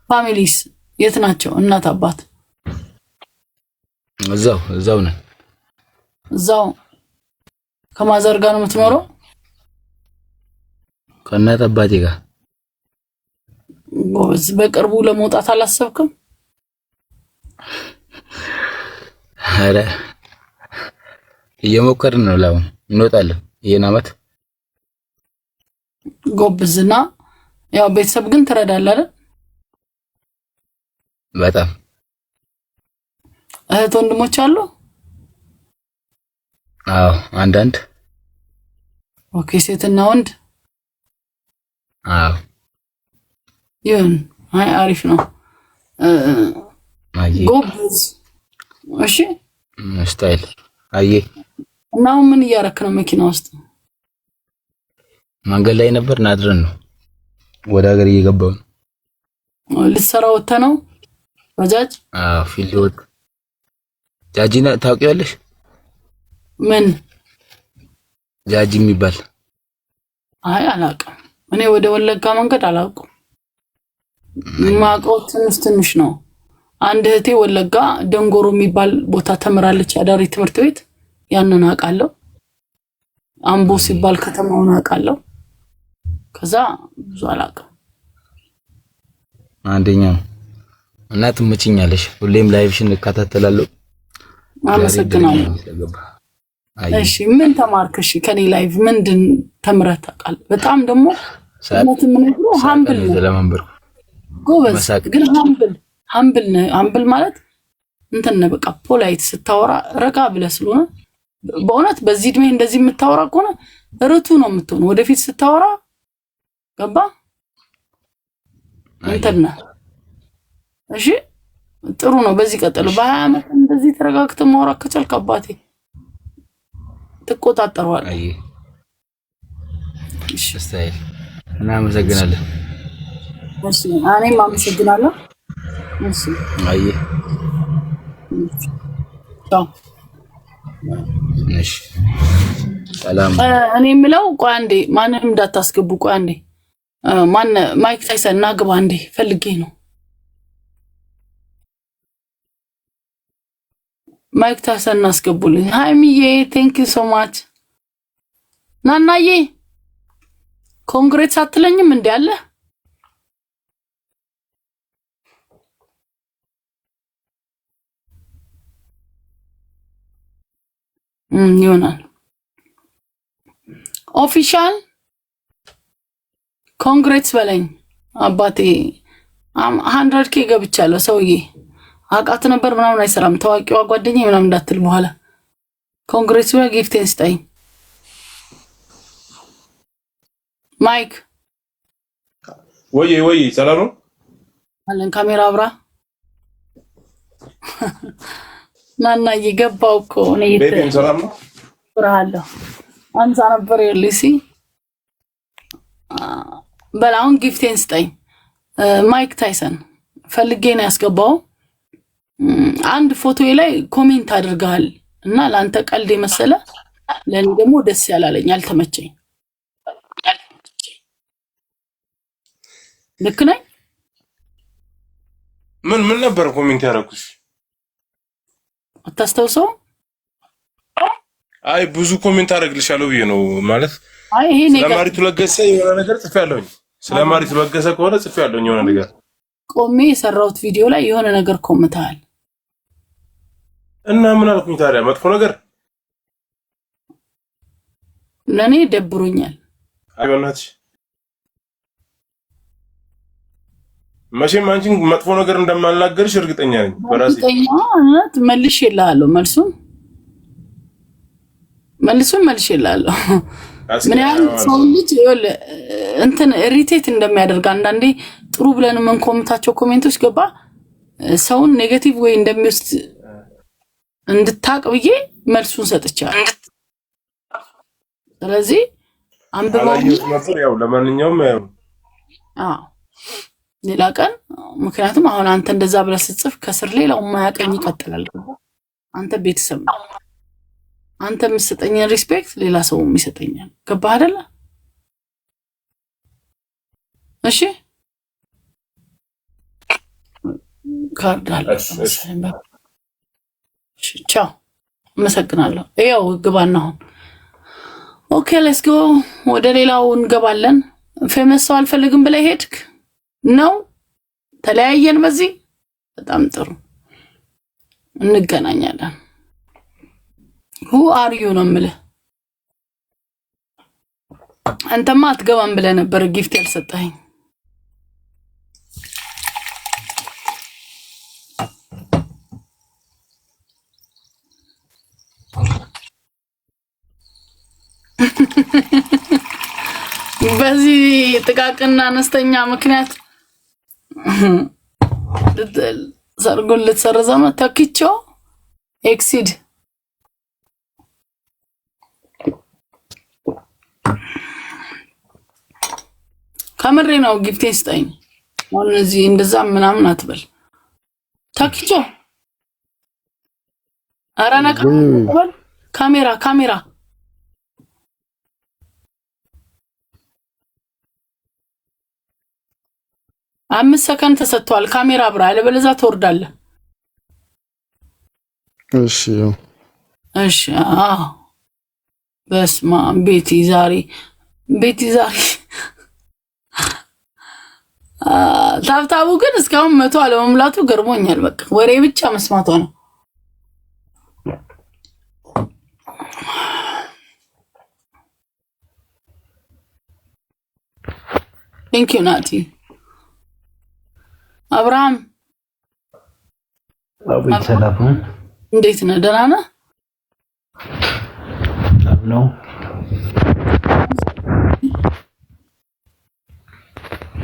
ፋሚሊስ የት ናቸው? እናት አባት እዛው ነን። እዛው ከማዘር ጋር ነው የምትኖረው? ከእናት አባቴ ጋር። ጎበዝ። በቅርቡ ለመውጣት አላሰብክም? ኧረ እየሞከርን ነው። ላው እንወጣለን ይሄን አመት። ጎበዝና ያው ቤተሰብ ግን ትረዳለህ አይደል? በጣም። እህት ወንድሞች አሉ? አዎ አንዳንድ። ኦኬ። ሴትና ወንድ? አዎ። ይሁን። አይ አሪፍ ነው። አይ ጎበዝ። እሺ ስታይል። አይ እና ምን እያረክ ነው መኪና ውስጥ? መንገድ ላይ ነበር ናድረን ነው ወደ ሀገር እየገባው ነው። ልትሰራ ወጥተህ ነው? ባጃጅ? አዎ ፊልድ ወጥ። ጃጂና ታውቂዋለሽ? ምን ጃጂ የሚባል? አይ አላውቅም። እኔ ወደ ወለጋ መንገድ አላውቅም። ማውቀው ትንሽ ነው። አንድ እህቴ ወለጋ ደንጎሮ የሚባል ቦታ ተምራለች፣ አዳሪ ትምህርት ቤት። ያንን አውቃለሁ። አምቦ ሲባል ከተማውን አውቃለሁ። ከዛ ብዙ አላውቅም። አንደኛው እና ትመችኛለሽ። ሁሌም ላይቭሽን እከታተላለሁ። አመሰግናለሁ። እሺ ምን ተማርክ? እሺ ከኔ ላይቭ ምንድን ተምረህ ታውቃለህ? በጣም ደግሞ እውነት ምን ነው ሃምብል ነው ለማንበር ጎበዝ። ግን ሃምብል ማለት እንትን ነው በቃ ፖላይት ስታወራ ረጋ ብለህ ስለሆነ በእውነት በዚህ እድሜ እንደዚህ የምታወራ ከሆነ ርቱ ነው የምትሆነው ወደፊት ስታወራ። ገባ እንትን ነው። እሺ ጥሩ ነው። በዚህ ቀጥሉ። በ20 ዓመት እንደዚህ ተረጋግተህ ማውራት ከቻልክ አባቴ ትቆጣጠረዋለህ። አይ እሺ ስታይል። እና አመሰግናለሁ። እሺ እኔም አመሰግናለሁ። እሺ አይ ቻው። እሺ ሰላም። እኔ የምለው ቆይ አንዴ ማንንም እንዳታስገቡ። ቆይ አንዴ ማን ማይክ ታይሰን ና ግባ አንዴ ፈልጌ ነው። ማይክ ታይሰን እናስገቡልኝ። ሃይሚዬ ቴንክ ዩ ሶ ማች። ናናዬ ኮንግሬትስ አትለኝም እንዴ አለ? ይሆናል። ኦፊሻል ኮንግሬትስ በለኝ አባቴ። 100K ገብቻለሁ። ሰውዬ አቃት ነበር ምናምን አይሰራም። ታዋቂዋ ጓደኛዬ ምናምን እንዳትል በኋላ ኮንግሬትስ በለኝ። ጊፍቴን ስጠኝ ማይክ። ወይ ሰላም ነው አለን። ካሜራ አብራ ናና እየገባው እኮ ነው። ቤቴም ሰላም ነው ብራለሁ አንዛ ነበር የሊሲ በላውን ጊፍቴን ስጠኝ። ማይክ ታይሰን ፈልጌ ነው ያስገባው። አንድ ፎቶዬ ላይ ኮሜንት አድርገሃል እና ላንተ ቀልድ የመሰለ ለኔ ደግሞ ደስ ያላለኝ አልተመቸኝ። ልክ ነኝ? ምን ነበር ኮሜንት ያደረኩሽ? አታስተውሰው? አይ ብዙ ኮሜንት አደርግልሻለሁ ብዬ ነው ማለት። አይ ይሄ ነገር ስለማሪቱ ለገሰ የሆነ ነገር ጽፌያለሁኝ። ስለማሪቱ ለገሰ ከሆነ ጽፌያለሁኝ የሆነ ነገር። ቆሜ የሰራሁት ቪዲዮ ላይ የሆነ ነገር ኮምታል እና ምን አልኩኝ ታዲያ? መጥፎ ነገር ለኔ ደብሮኛል። አይ በእናትሽ መቼም አንቺን መጥፎ ነገር እንደማልናገርሽ እርግጠኛ ነኝ በራሴ። እርግጠኛነት መልሼልሃለሁ። መልሱን መልሼልሃለሁ። ምን ያህል ሰው ልጅ እንትን ኢሪቴት እንደሚያደርግ አንዳንዴ ጥሩ ብለን ምን ኮሜንታቸው ኮሜንቶች ገባ ሰውን ኔጌቲቭ ወይ እንደሚወስድ እንድታቅ ብዬ መልሱን ሰጥቻለሁ። ስለዚህ አንብበው ነበር። ያው ለማንኛውም ያው ሌላ ቀን ምክንያቱም አሁን አንተ እንደዛ ብለህ ስትጽፍ ከስር ሌላው ማያቀኝ ይቀጥላል። አንተ ቤተሰብ ነው። አንተ የምትሰጠኝን ሪስፔክት ሌላ ሰው ይሰጠኛል። ገባህ አይደለ? እሺ ካርድ አለ። ቻው፣ አመሰግናለሁ። ያው ግባና አሁን ኦኬ ሌትስ ጎ ወደ ሌላው እንገባለን። ፌመስ ሰው አልፈልግም ብለህ ሄድክ ነው ተለያየን። በዚህ በጣም ጥሩ እንገናኛለን። who are you ነው የምልህ። አንተማ አትገባም ብለህ ነበር ጊፍት ያልሰጠኸኝ። በዚህ ጥቃቅንና አነስተኛ ምክንያት ሰርጉን ልትሰርዘው ነው። ተክቼው ኤክሲድ ከምሬ ነው። ጊፍቴ ስጠኝ። አሁን እዚህ እንደዛ ምናምን አትበል። ተክቼው አራናቀ ካሜራ 5 ሰከንድ ተሰጥቷል። ካሜራ አብራ አለበለዚያ ትወርዳለህ። እሺ በስማ ቤቲ ዛሬ ታብታቡ ግን እስካሁን 100 አለመሙላቱ ገርሞኛል። በቃ ወሬ ብቻ መስማቷ ነው። ቴንክ ዩ ናቲ። አብርሃም አቤት። ሰላም እንዴት ነህ? ደህና ነህ? ነው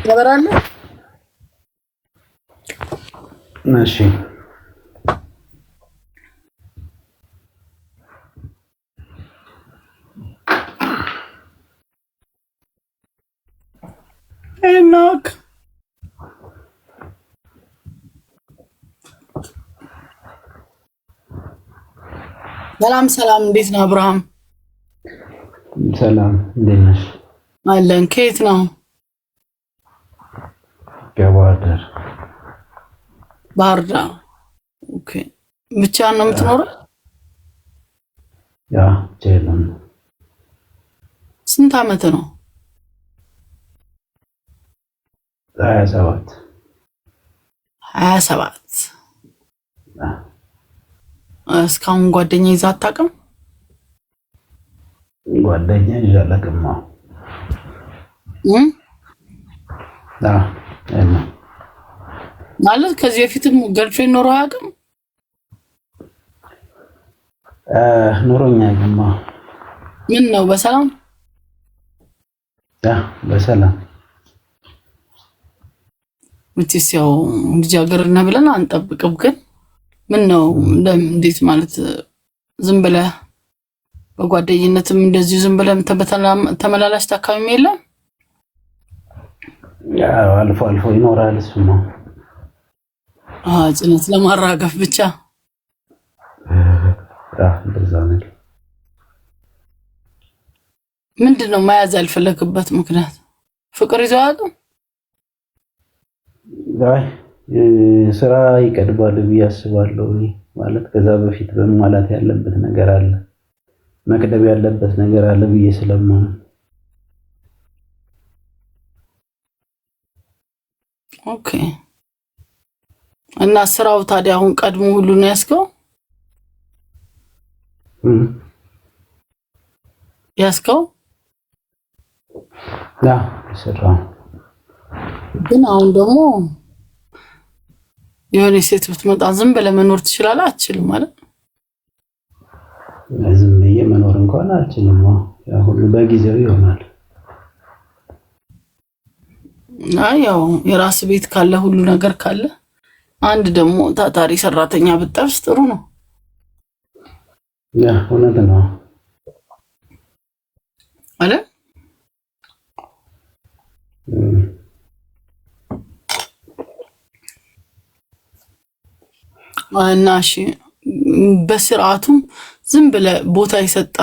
ያበራል። እሺ ሄኖክ ሰላም እንዴት ነህ አብርሃም? ሰላም እንዴት ነሽ? አለን። ከየት ነው? ባህር ዳር። ኦኬ ብቻ ነው የምትኖረው? ያ ጀለም። ስንት ዓመት ነው? 27 እስካሁን ጓደኛ ይዘህ አታውቅም? ጓደኛ ይዤ አላውቅም። ማለት ከዚህ በፊትም ገርልፍሬንድ ኖሮ አያውቅም? ኖሮኛ አይደለም። ምን ነው በሰላም? በሰላም ምትስ ያው ልጃገረድ ነህ ብለን አንጠብቅም። ግን ምን ነው እንዴት ማለት ዝም ብለህ በጓደኝነትም እንደዚህ ዝም ብለህ ተመላላሽ ታካሚም የለም? ያው አልፎ ይኖራል። እሱማ ጽናት ለማራገፍ ብቻ እንደዛ ነው። ምንድነው መያዝ ያልፈለግበት ምክንያት? ፍቅር ይዞ አያውቅም? ስራ ይቀድማል ብዬ አስባለሁ። ማለት ከዛ በፊት በመሟላት ያለበት ነገር አለ፣ መቅደም ያለበት ነገር አለ ብዬ ስለማምን። ኦኬ። እና ስራው ታዲያ አሁን ቀድሞ ሁሉ ነው ያስከው? ስራ ግን አሁን ደግሞ የሆነ ሴት ብትመጣ ዝም ብለህ መኖር ትችላለህ? አትችልም ማለት ዝም ብዬ መኖር እንኳን አልችልም። ያው ሁሉ በጊዜው ይሆናል። ያው የራስ ቤት ካለ ሁሉ ነገር ካለ አንድ ደግሞ ታታሪ ሰራተኛ ብትጠብስ ጥሩ ነው። ያ እውነት ነው አለ። እና እሺ በስርዓቱም ዝም ብለህ ቦታ ይሰጣ